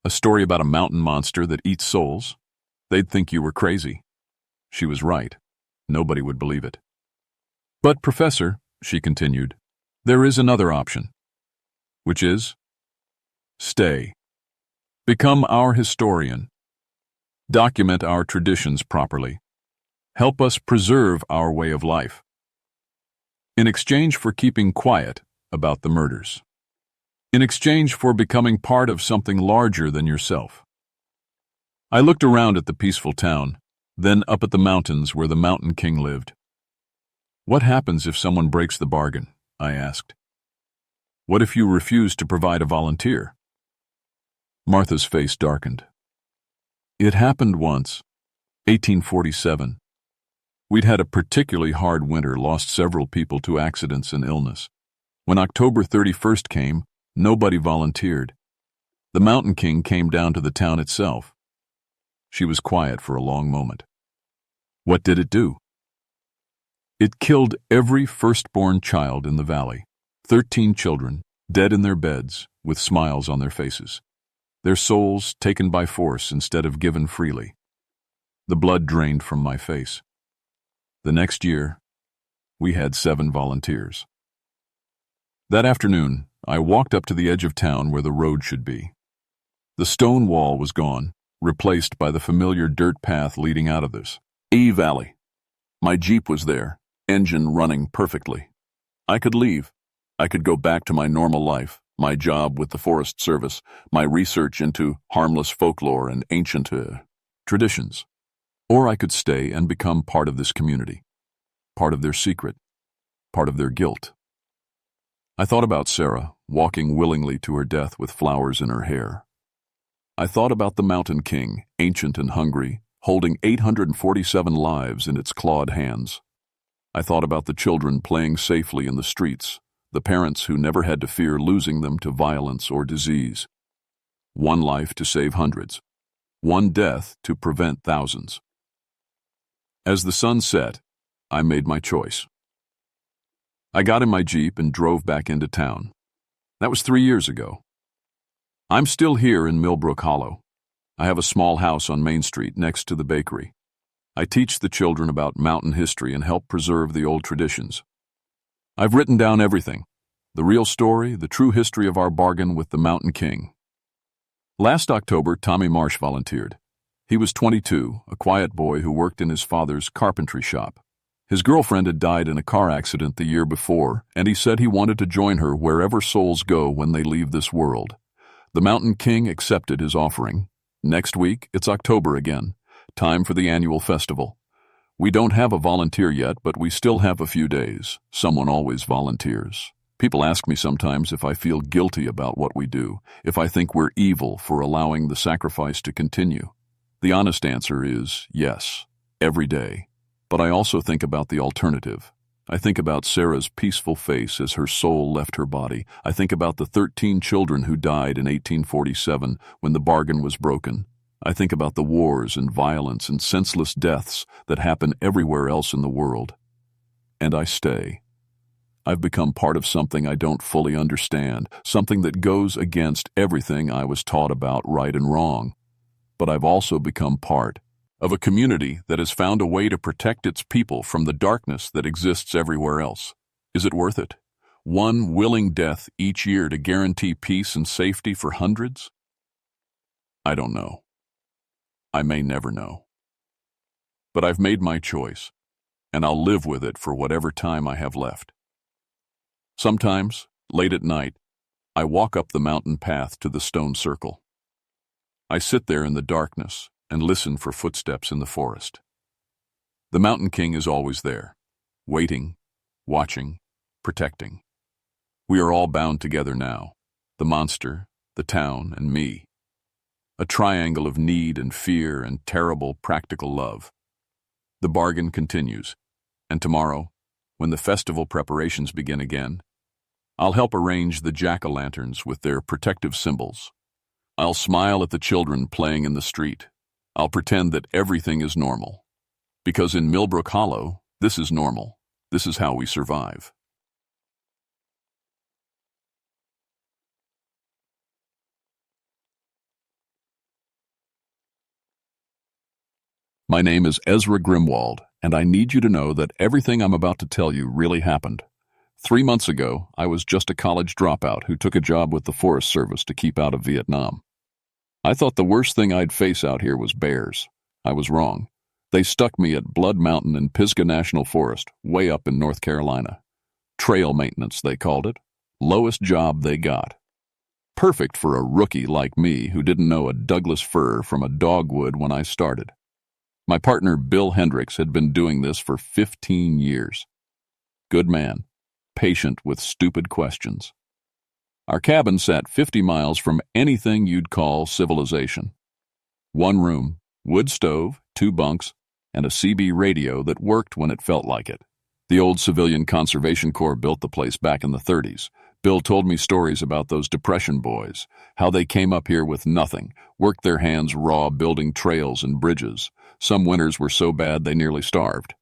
A story about a mountain monster that eats souls? They'd think you were crazy. She was right. Nobody would believe it. But, Professor, she continued, there is another option. Which is? Stay. Become our historian. Document our traditions properly. Help us preserve our way of life. In exchange for keeping quiet about the murders. In exchange for becoming part of something larger than yourself. I looked around at the peaceful town, then up at the mountains where the Mountain King lived. What happens if someone breaks the bargain? I asked. What if you refuse to provide a volunteer? Martha's face darkened. It happened once, 1847. We'd had a particularly hard winter, lost several people to accidents and illness. When October 31st came, nobody volunteered. The Mountain King came down to the town itself. She was quiet for a long moment. What did it do? It killed every firstborn child in the valley. 13 children, dead in their beds, with smiles on their faces. Their souls taken by force instead of given freely. The blood drained from my face. The next year, we had 7 volunteers. That afternoon, I walked up to the edge of town where the road should be. The stone wall was gone, replaced by the familiar dirt path leading out of this valley. My Jeep was there, engine running perfectly. I could leave. I could go back to my normal life, my job with the Forest Service, my research into harmless folklore and ancient traditions. Or I could stay and become part of this community, part of their secret, part of their guilt. I thought about Sarah, walking willingly to her death with flowers in her hair. I thought about the Mountain King, ancient and hungry, holding 847 lives in its clawed hands. I thought about the children playing safely in the streets, the parents who never had to fear losing them to violence or disease. One life to save hundreds, one death to prevent thousands. As the sun set, I made my choice. I got in my Jeep and drove back into town. That was 3 years ago. I'm still here in Millbrook Hollow. I have a small house on Main Street next to the bakery. I teach the children about mountain history and help preserve the old traditions. I've written down everything, the real story, the true history of our bargain with the Mountain King. Last October, Tommy Marsh volunteered. He was 22, a quiet boy who worked in his father's carpentry shop. His girlfriend had died in a car accident the year before, and he said he wanted to join her wherever souls go when they leave this world. The Mountain King accepted his offering. Next week, it's October again, time for the annual festival. We don't have a volunteer yet, but we still have a few days. Someone always volunteers. People ask me sometimes if I feel guilty about what we do, if I think we're evil for allowing the sacrifice to continue. The honest answer is yes, every day. But I also think about the alternative. I think about Sarah's peaceful face as her soul left her body. I think about the 13 children who died in 1847 when the bargain was broken. I think about the wars and violence and senseless deaths that happen everywhere else in the world. And I stay. I've become part of something I don't fully understand, something that goes against everything I was taught about right and wrong. But I've also become part of a community that has found a way to protect its people from the darkness that exists everywhere else. Is it worth it? One willing death each year to guarantee peace and safety for hundreds? I don't know. I may never know. But I've made my choice, and I'll live with it for whatever time I have left. Sometimes, late at night, I walk up the mountain path to the stone circle. I sit there in the darkness and listen for footsteps in the forest. The Mountain King is always there, waiting, watching, protecting. We are all bound together now, the monster, the town, and me. A triangle of need and fear and terrible practical love. The bargain continues, and tomorrow, when the festival preparations begin again, I'll help arrange the jack-o'-lanterns with their protective symbols. I'll smile at the children playing in the street. I'll pretend that everything is normal. Because in Millbrook Hollow, this is normal. This is how we survive. My name is Ezra Grimwald, and I need you to know that everything I'm about to tell you really happened. 3 months ago, I was just a college dropout who took a job with the Forest Service to keep out of Vietnam. I thought the worst thing I'd face out here was bears. I was wrong. They stuck me at Blood Mountain in Pisgah National Forest, way up in North Carolina. Trail maintenance, they called it. Lowest job they got. Perfect for a rookie like me who didn't know a Douglas fir from a dogwood when I started. My partner, Bill Hendricks, had been doing this for 15 years. Good man, patient with stupid questions. Our cabin sat 50 miles from anything you'd call civilization. 1 room, wood stove, 2 bunks, and a CB radio that worked when it felt like it. The old Civilian Conservation Corps built the place back in the 30s. Bill told me stories about those Depression boys, how they came up here with nothing, worked their hands raw building trails and bridges. Some winters were so bad they nearly starved.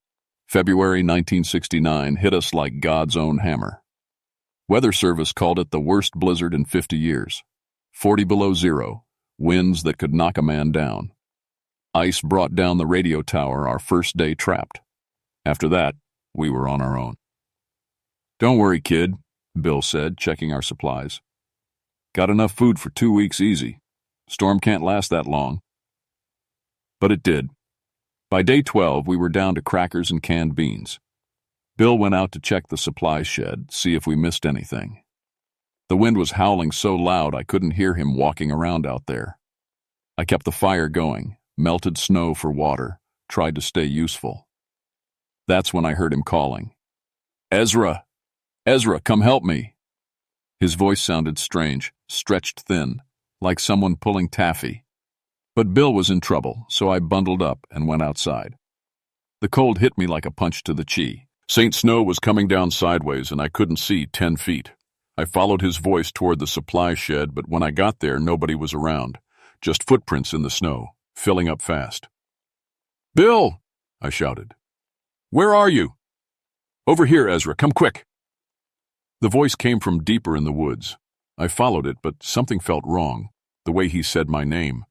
February 1969 hit us like God's own hammer. Weather Service called it the worst blizzard in 50 years. 40 below zero, winds that could knock a man down. Ice brought down the radio tower our first day trapped. After that, we were on our own. "Don't worry, kid," Bill said, checking our supplies. "Got enough food for 2 weeks easy. Storm can't last that long." But it did. By day 12, we were down to crackers and canned beans. Bill went out to check the supply shed, see if we missed anything. The wind was howling so loud I couldn't hear him walking around out there. I kept the fire going, melted snow for water, tried to stay useful. That's when I heard him calling. "Ezra! Ezra, come help me!" His voice sounded strange, stretched thin, like someone pulling taffy. But Bill was in trouble, so I bundled up and went outside. The cold hit me like a punch to the chi. St. Snow was coming down sideways and I couldn't see 10 feet. I followed his voice toward the supply shed, but when I got there, nobody was around. Just footprints in the snow, filling up fast. "Bill!" I shouted. "Where are you?" "Over here, Ezra, come quick." The voice came from deeper in the woods. I followed it, but something felt wrong, the way he said my name.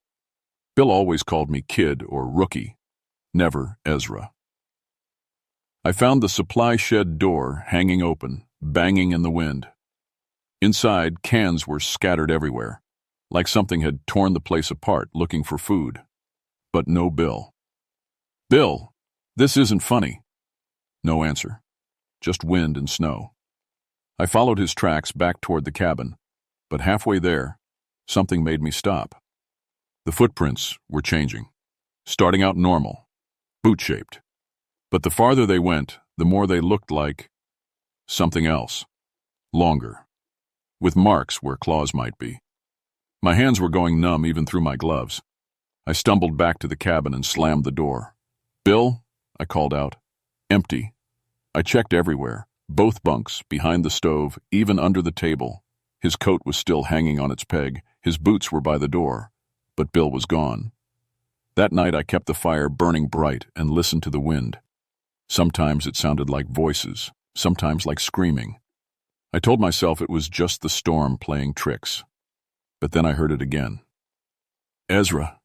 Bill always called me kid or rookie, never Ezra. I found the supply shed door hanging open, banging in the wind. Inside, cans were scattered everywhere, like something had torn the place apart looking for food. But no Bill. "Bill, this isn't funny." No answer, just wind and snow. I followed his tracks back toward the cabin, but halfway there, something made me stop. The footprints were changing, starting out normal, boot-shaped. But the farther they went, the more they looked like something else. Longer, with marks where claws might be. My hands were going numb even through my gloves. I stumbled back to the cabin and slammed the door. "Bill," I called out. Empty. I checked everywhere, both bunks, behind the stove, even under the table. His coat was still hanging on its peg, his boots were by the door, but Bill was gone. That night I kept the fire burning bright and listened to the wind. Sometimes it sounded like voices, sometimes like screaming. I told myself it was just the storm playing tricks. But then I heard it again. "Ezra,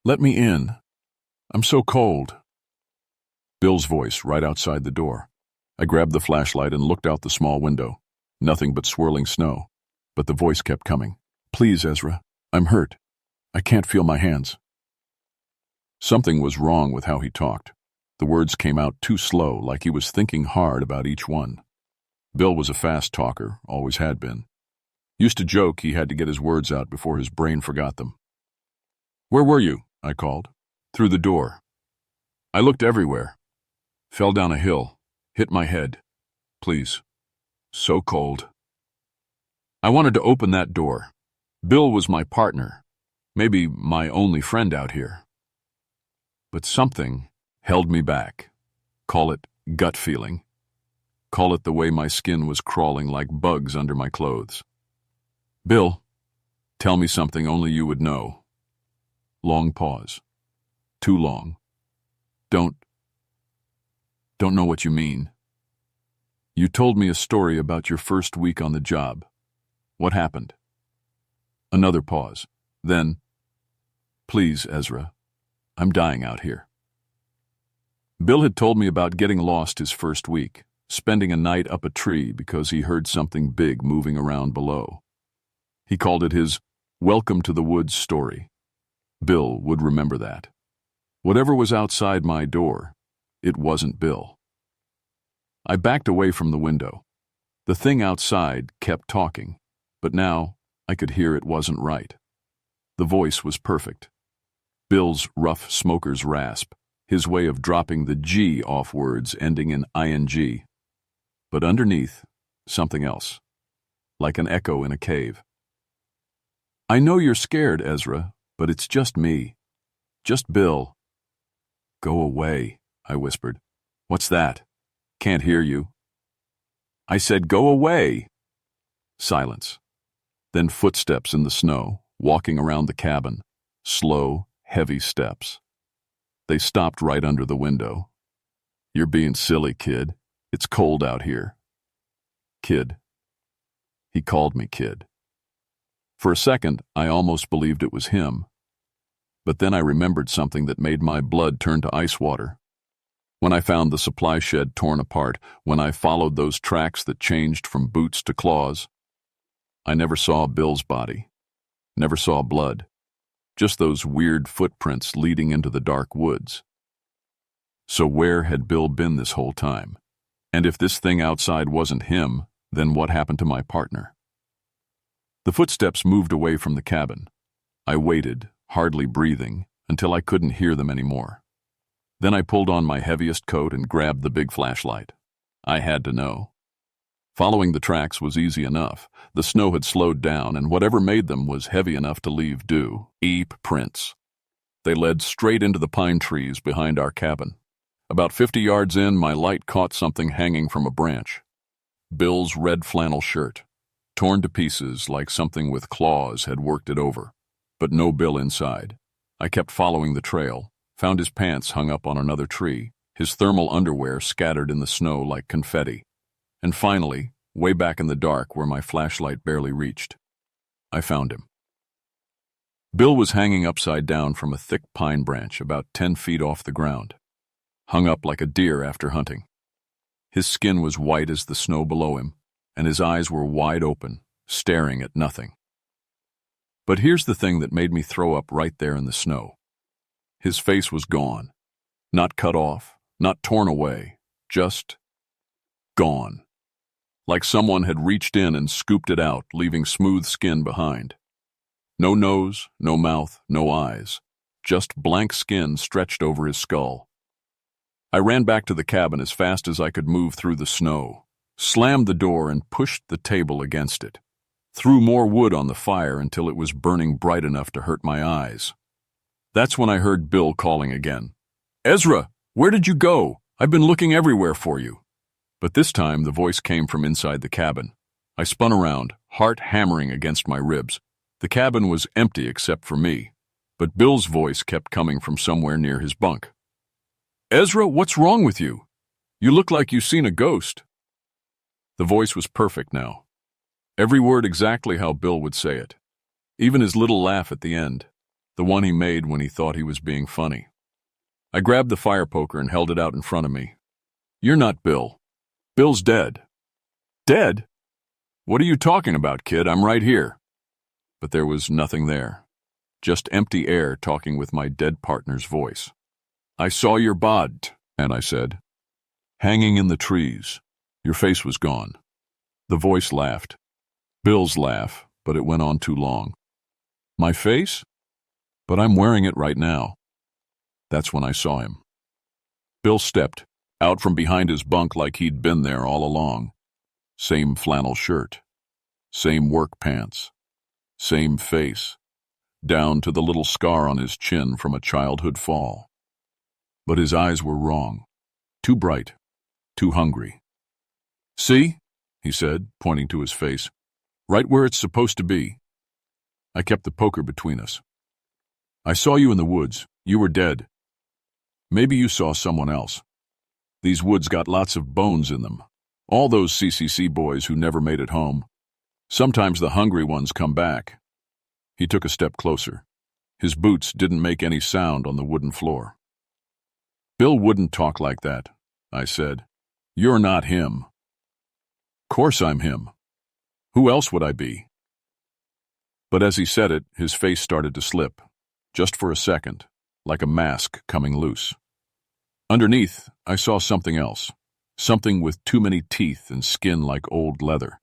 let me in. I'm so cold." Bill's voice right outside the door. I grabbed the flashlight and looked out the small window. Nothing but swirling snow. But the voice kept coming. "Please, Ezra, I'm hurt. I can't feel my hands." Something was wrong with how he talked. The words came out too slow, like he was thinking hard about each one. Bill was a fast talker, always had been. Used to joke he had to get his words out before his brain forgot them. "Where were you?" I called. "Through the door." "I looked everywhere. Fell down a hill. Hit my head. Please. So cold." I wanted to open that door. Bill was my partner. Maybe my only friend out here. But something held me back. Call it gut feeling. Call it the way my skin was crawling like bugs under my clothes. "Bill, tell me something only you would know." Long pause. Too long. Don't know what you mean." "You told me a story about your first week on the job. What happened?" Another pause. Then, "Please, Ezra, I'm dying out here." Bill had told me about getting lost his first week, spending a night up a tree because he heard something big moving around below. He called it his "Welcome to the Woods" story. Bill would remember that. Whatever was outside my door, it wasn't Bill. I backed away from the window. The thing outside kept talking, but now I could hear it wasn't right. The voice was perfect. Bill's rough smoker's rasp, his way of dropping the G off words ending in ing. But underneath, something else, like an echo in a cave. "I know you're scared, Ezra, but it's just me. Just Bill." "Go away," I whispered. "What's that? Can't hear you." "I said go away." Silence. Then footsteps in the snow, walking around the cabin. Slow, heavy steps. They stopped right under the window. "You're being silly, kid. It's cold out here." Kid. He called me kid. For a second, I almost believed it was him. But then I remembered something that made my blood turn to ice water. When I found the supply shed torn apart, when I followed those tracks that changed from boots to claws, I never saw Bill's body. Never saw blood. Just those weird footprints leading into the dark woods. So where had Bill been this whole time? And if this thing outside wasn't him, then what happened to my partner? The footsteps moved away from the cabin. I waited, hardly breathing, until I couldn't hear them anymore. Then I pulled on my heaviest coat and grabbed the big flashlight. I had to know. Following the tracks was easy enough. The snow had slowed down, and whatever made them was heavy enough to leave deep prints. They led straight into the pine trees behind our cabin. About 50 yards in, my light caught something hanging from a branch. Bill's red flannel shirt, torn to pieces like something with claws had worked it over, but no Bill inside. I kept following the trail, found his pants hung up on another tree, his thermal underwear scattered in the snow like confetti. And finally, way back in the dark where my flashlight barely reached, I found him. Bill was hanging upside down from a thick pine branch about 10 feet off the ground, hung up like a deer after hunting. His skin was white as the snow below him, and his eyes were wide open, staring at nothing. But here's the thing that made me throw up right there in the snow. His face was gone. Not cut off, not torn away, just gone. Like someone had reached in and scooped it out, leaving smooth skin behind. No nose, no mouth, no eyes. Just blank skin stretched over his skull. I ran back to the cabin as fast as I could move through the snow, slammed the door and pushed the table against it, threw more wood on the fire until it was burning bright enough to hurt my eyes. That's when I heard Bill calling again. "Ezra, where did you go? I've been looking everywhere for you." But this time the voice came from inside the cabin. I spun around, heart hammering against my ribs. The cabin was empty except for me, but Bill's voice kept coming from somewhere near his bunk. "Ezra, what's wrong with you? You look like you've seen a ghost." The voice was perfect now. Every word exactly how Bill would say it. Even his little laugh at the end, the one he made when he thought he was being funny. I grabbed the fire poker and held it out in front of me. "You're not Bill. Bill's dead." "Dead? What are you talking about, kid? I'm right here." But there was nothing there. Just empty air talking with my dead partner's voice. "I saw your bod," and I said, "hanging in the trees. Your face was gone." The voice laughed. Bill's laugh, but it went on too long. "My face? But I'm wearing it right now." That's when I saw him. Bill stepped out from behind his bunk like he'd been there all along. Same flannel shirt, same work pants, same face, down to the little scar on his chin from a childhood fall. But his eyes were wrong. Too bright, too hungry. "See?" he said, pointing to his face. "Right where it's supposed to be." I kept the poker between us. "I saw you in the woods. You were dead. Maybe you saw someone else. These woods got lots of bones in them. All those CCC boys who never made it home. Sometimes the hungry ones come back." He took a step closer. His boots didn't make any sound on the wooden floor. "Bill wouldn't talk like that," I said. "You're not him." "Course I'm him. Who else would I be?" But as he said it, his face started to slip, just for a second, like a mask coming loose. Underneath, I saw something else, something with too many teeth and skin like old leather.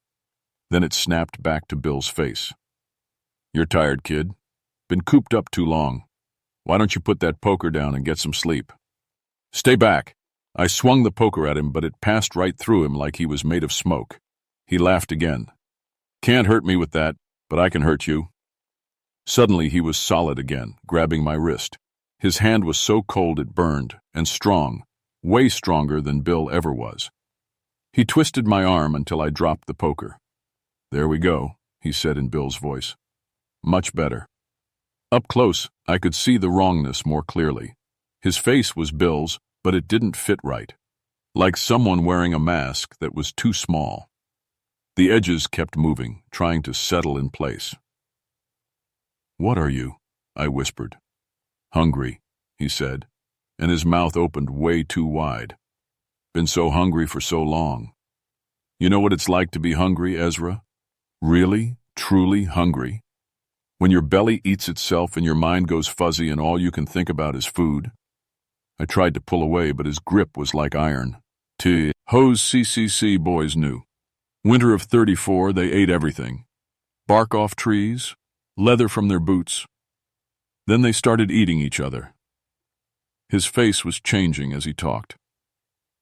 Then it snapped back to Bill's face. "You're tired, kid. Been cooped up too long. Why don't you put that poker down and get some sleep?" "Stay back." I swung the poker at him, but it passed right through him like he was made of smoke. He laughed again. "Can't hurt me with that, but I can hurt you." Suddenly he was solid again, grabbing my wrist. His hand was so cold it burned, and strong, way stronger than Bill ever was. He twisted my arm until I dropped the poker. "There we go," he said in Bill's voice. "Much better." Up close, I could see the wrongness more clearly. His face was Bill's, but it didn't fit right, like someone wearing a mask that was too small. The edges kept moving, trying to settle in place. "What are you?" I whispered. "Hungry," he said, and his mouth opened way too wide. "Been so hungry for so long. You know what it's like to be hungry, Ezra? Really, truly hungry? When your belly eats itself and your mind goes fuzzy and all you can think about is food." I tried to pull away, but his grip was like iron. Hose CCC boys knew. Winter of '34, they ate everything. Bark off trees, leather from their boots. Then they started eating each other. His face was changing as he talked.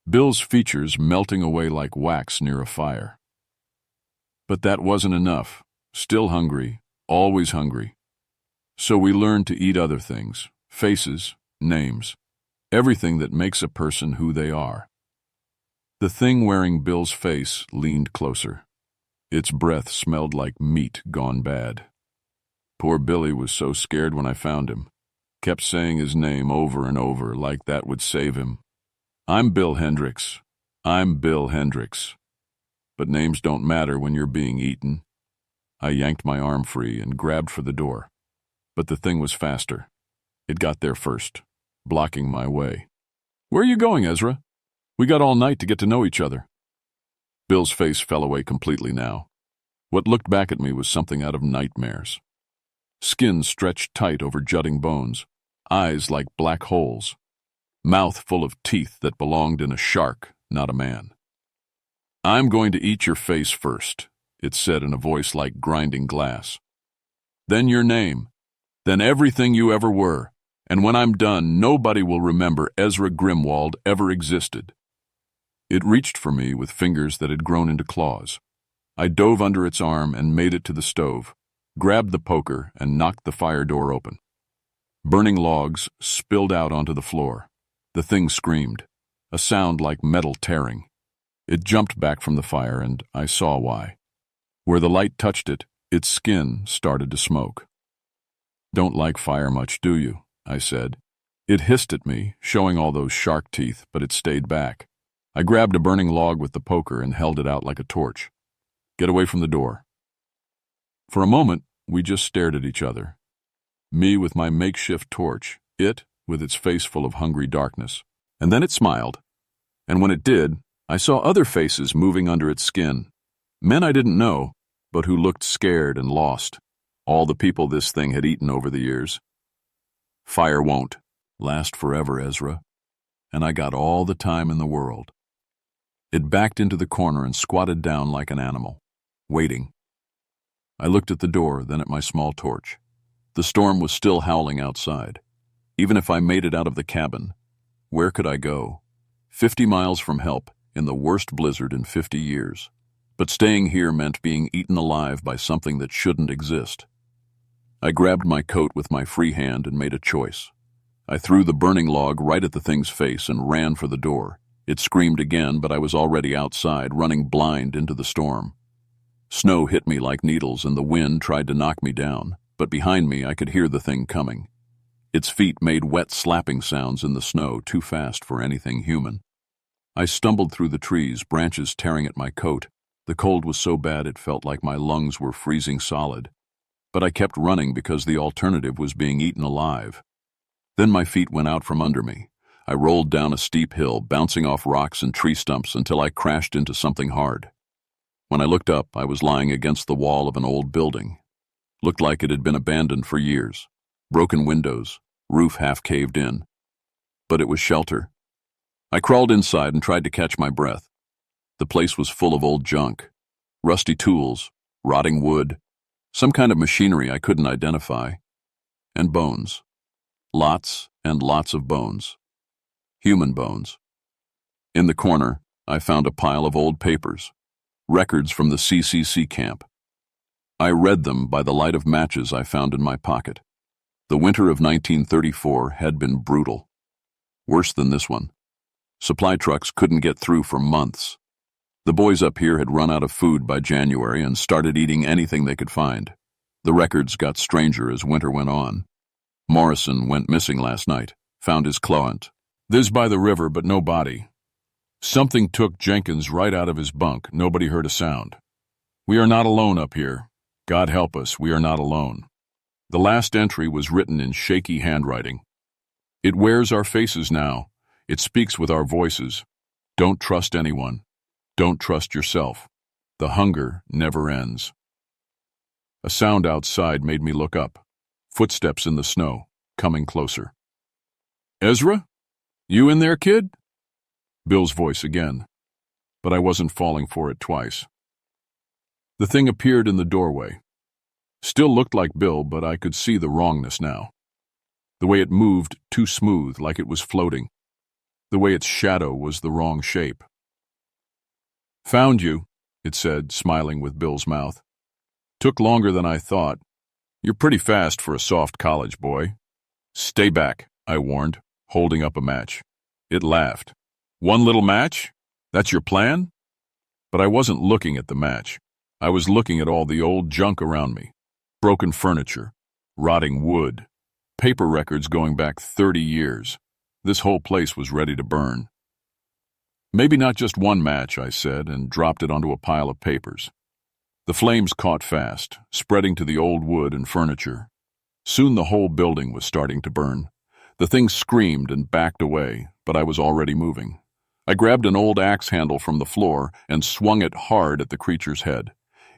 Bill's features melting away like wax near a fire. But that wasn't enough. Still hungry, always hungry. So we learned to eat other things, faces, names, everything that makes a person who they are. The thing wearing Bill's face leaned closer. Its breath smelled like meat gone bad. Poor Billy was so scared when I found him. Kept saying his name over and over like that would save him. "I'm Bill Hendricks. I'm Bill Hendricks." But names don't matter when you're being eaten. I yanked my arm free and grabbed for the door. But the thing was faster. It got there first, blocking my way. "Where are you going, Ezra? We got all night to get to know each other." Bill's face fell away completely now. What looked back at me was something out of nightmares. Skin stretched tight over jutting bones, eyes like black holes, mouth full of teeth that belonged in a shark, not a man. "I'm going to eat your face first," it said in a voice like grinding glass. "Then your name. Then everything you ever were. And when I'm done, nobody will remember Ezra Grimwald ever existed. It reached for me with fingers that had grown into claws. I dove under its arm and made it to the stove, grabbed the poker, and knocked the fire door open. Burning logs spilled out onto the floor. The thing screamed, a sound like metal tearing. It jumped back from the fire, and I saw why. Where the light touched it, its skin started to smoke. "Don't like fire much, do you?" I said. It hissed at me, showing all those shark teeth, but it stayed back. I grabbed a burning log with the poker and held it out like a torch. "Get away from the door." For a moment, we just stared at each other. Me with my makeshift torch, it with its face full of hungry darkness. And then it smiled. And when it did, I saw other faces moving under its skin. Men I didn't know, but who looked scared and lost. All the people this thing had eaten over the years. Fire won't last forever, Ezra. And I got all the time in the world. It backed into the corner and squatted down like an animal, waiting. I looked at the door, then at my small torch. The storm was still howling outside. Even if I made it out of the cabin, where could I go? 50 miles from help, in the worst blizzard in 50 years. But staying here meant being eaten alive by something that shouldn't exist. I grabbed my coat with my free hand and made a choice. I threw the burning log right at the thing's face and ran for the door. It screamed again, but I was already outside, running blind into the storm. Snow hit me like needles, and the wind tried to knock me down, but behind me I could hear the thing coming. Its feet made wet slapping sounds in the snow, too fast for anything human. I stumbled through the trees, branches tearing at my coat. The cold was so bad it felt like my lungs were freezing solid. But I kept running because the alternative was being eaten alive. Then my feet went out from under me. I rolled down a steep hill, bouncing off rocks and tree stumps until I crashed into something hard. When I looked up, I was lying against the wall of an old building. Looked like it had been abandoned for years. Broken windows, roof half caved in. But it was shelter. I crawled inside and tried to catch my breath. The place was full of old junk. Rusty tools, rotting wood, some kind of machinery I couldn't identify. And bones. Lots and lots of bones. Human bones. In the corner, I found a pile of old papers, records from the CCC camp. I read them by the light of matches I found in my pocket. The winter of 1934 had been brutal. Worse than this one. Supply trucks couldn't get through for months. The boys up here had run out of food by January and started eating anything they could find. The records got stranger as winter went on. Morrison went missing last night, found his cloant. This by the river, but no body. Something took Jenkins right out of his bunk. Nobody heard a sound. We are not alone up here. God help us, we are not alone. The last entry was written in shaky handwriting. It wears our faces now. It speaks with our voices. Don't trust anyone. Don't trust yourself. The hunger never ends. A sound outside made me look up. Footsteps in the snow, coming closer. Ezra? You in there, kid? Bill's voice again. But I wasn't falling for it twice. The thing appeared in the doorway. Still looked like Bill, but I could see the wrongness now. The way it moved, too smooth, like it was floating. The way its shadow was the wrong shape. Found you, it said, smiling with Bill's mouth. Took longer than I thought. You're pretty fast for a soft college boy. Stay back, I warned, holding up a match. It laughed. One little match? That's your plan? But I wasn't looking at the match. I was looking at all the old junk around me. Broken furniture, rotting wood, paper records going back 30 years. This whole place was ready to burn. Maybe not just one match, I said, and dropped it onto a pile of papers. The flames caught fast, spreading to the old wood and furniture. Soon the whole building was starting to burn. The thing screamed and backed away, but I was already moving. I grabbed an old axe handle from the floor and swung it hard at the creature's head.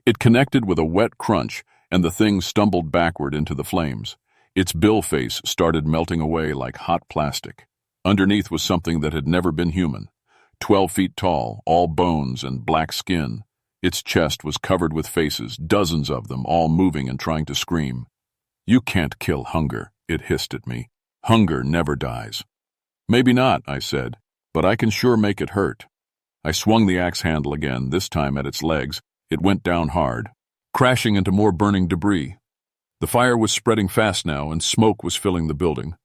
It connected with a wet crunch, and the thing stumbled backward into the flames. Its bill face started melting away like hot plastic. Underneath was something that had never been human. 12 feet tall, all bones and black skin. Its chest was covered with faces, dozens of them, all moving and trying to scream. You can't kill hunger, it hissed at me. Hunger never dies. Maybe not, I said, but I can sure make it hurt. I swung the axe handle again, this time at its legs. It went down hard, crashing into more burning debris. The fire was spreading fast now, and smoke was filling the building.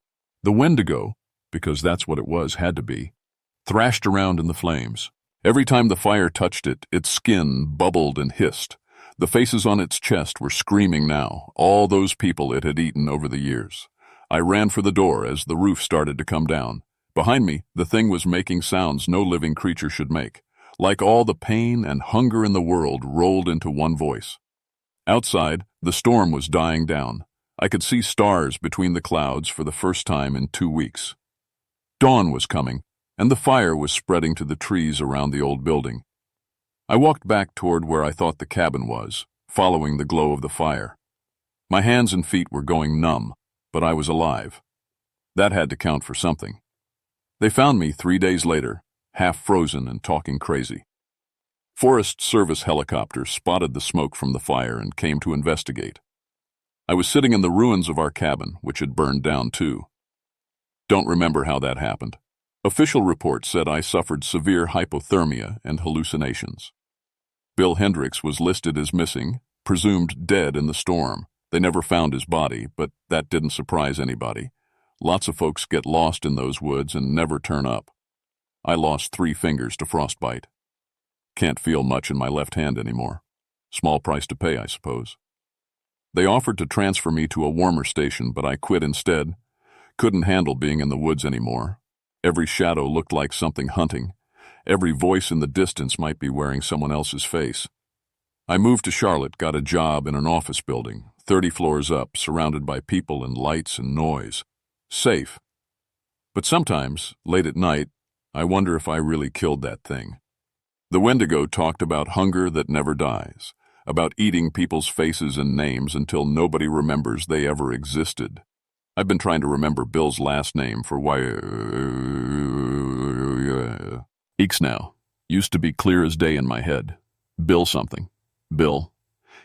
The Wendigo, because that's what it was, had to be, thrashed around in the flames. Every time the fire touched it, its skin bubbled and hissed. The faces on its chest were screaming now, all those people it had eaten over the years. I ran for the door as the roof started to come down. Behind me, the thing was making sounds no living creature should make, like all the pain and hunger in the world rolled into one voice. Outside, the storm was dying down. I could see stars between the clouds for the first time in 2 weeks. Dawn was coming, and the fire was spreading to the trees around the old building. I walked back toward where I thought the cabin was, following the glow of the fire. My hands and feet were going numb, but I was alive. That had to count for something. They found me 3 days later, half frozen and talking crazy. Forest Service helicopters spotted the smoke from the fire and came to investigate. I was sitting in the ruins of our cabin, which had burned down too. Don't remember how that happened. Official reports said I suffered severe hypothermia and hallucinations. Bill Hendricks was listed as missing, presumed dead in the storm. They never found his body, but that didn't surprise anybody. Lots of folks get lost in those woods and never turn up. I lost 3 fingers to frostbite. Can't feel much in my left hand anymore. Small price to pay, I suppose. They offered to transfer me to a warmer station, but I quit instead. Couldn't handle being in the woods anymore. Every shadow looked like something hunting. Every voice in the distance might be wearing someone else's face. I moved to Charlotte, got a job in an office building, 30 floors up, surrounded by people and lights and noise. Safe. But sometimes, late at night, I wonder if I really killed that thing. The Wendigo talked about hunger that never dies, about eating people's faces and names until nobody remembers they ever existed. I've been trying to remember Bill's last name for weeks now. Used to be clear as day in my head. Bill something. Bill.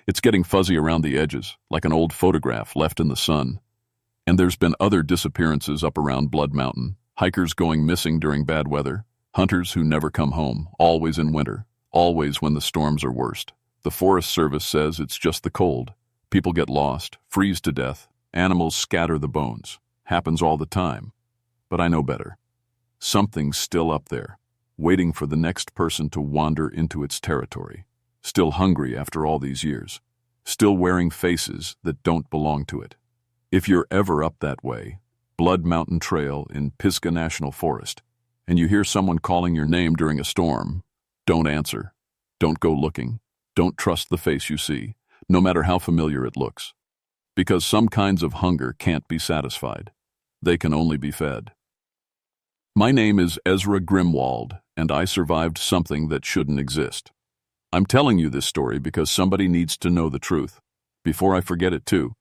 It's getting fuzzy around the edges, like an old photograph left in the sun. And there's been other disappearances up around Blood Mountain, hikers going missing during bad weather, hunters who never come home, always in winter, always when the storms are worst. The Forest Service says it's just the cold. People get lost, freeze to death, animals scatter the bones. Happens all the time. But I know better. Something's still up there, waiting for the next person to wander into its territory. Still hungry after all these years. Still wearing faces that don't belong to it. If you're ever up that way, Blood Mountain Trail in Pisgah National Forest, and you hear someone calling your name during a storm, don't answer. Don't go looking. Don't trust the face you see, no matter how familiar it looks. Because some kinds of hunger can't be satisfied. They can only be fed. My name is Ezra Grimwald, and I survived something that shouldn't exist. I'm telling you this story because somebody needs to know the truth. Before I forget it too,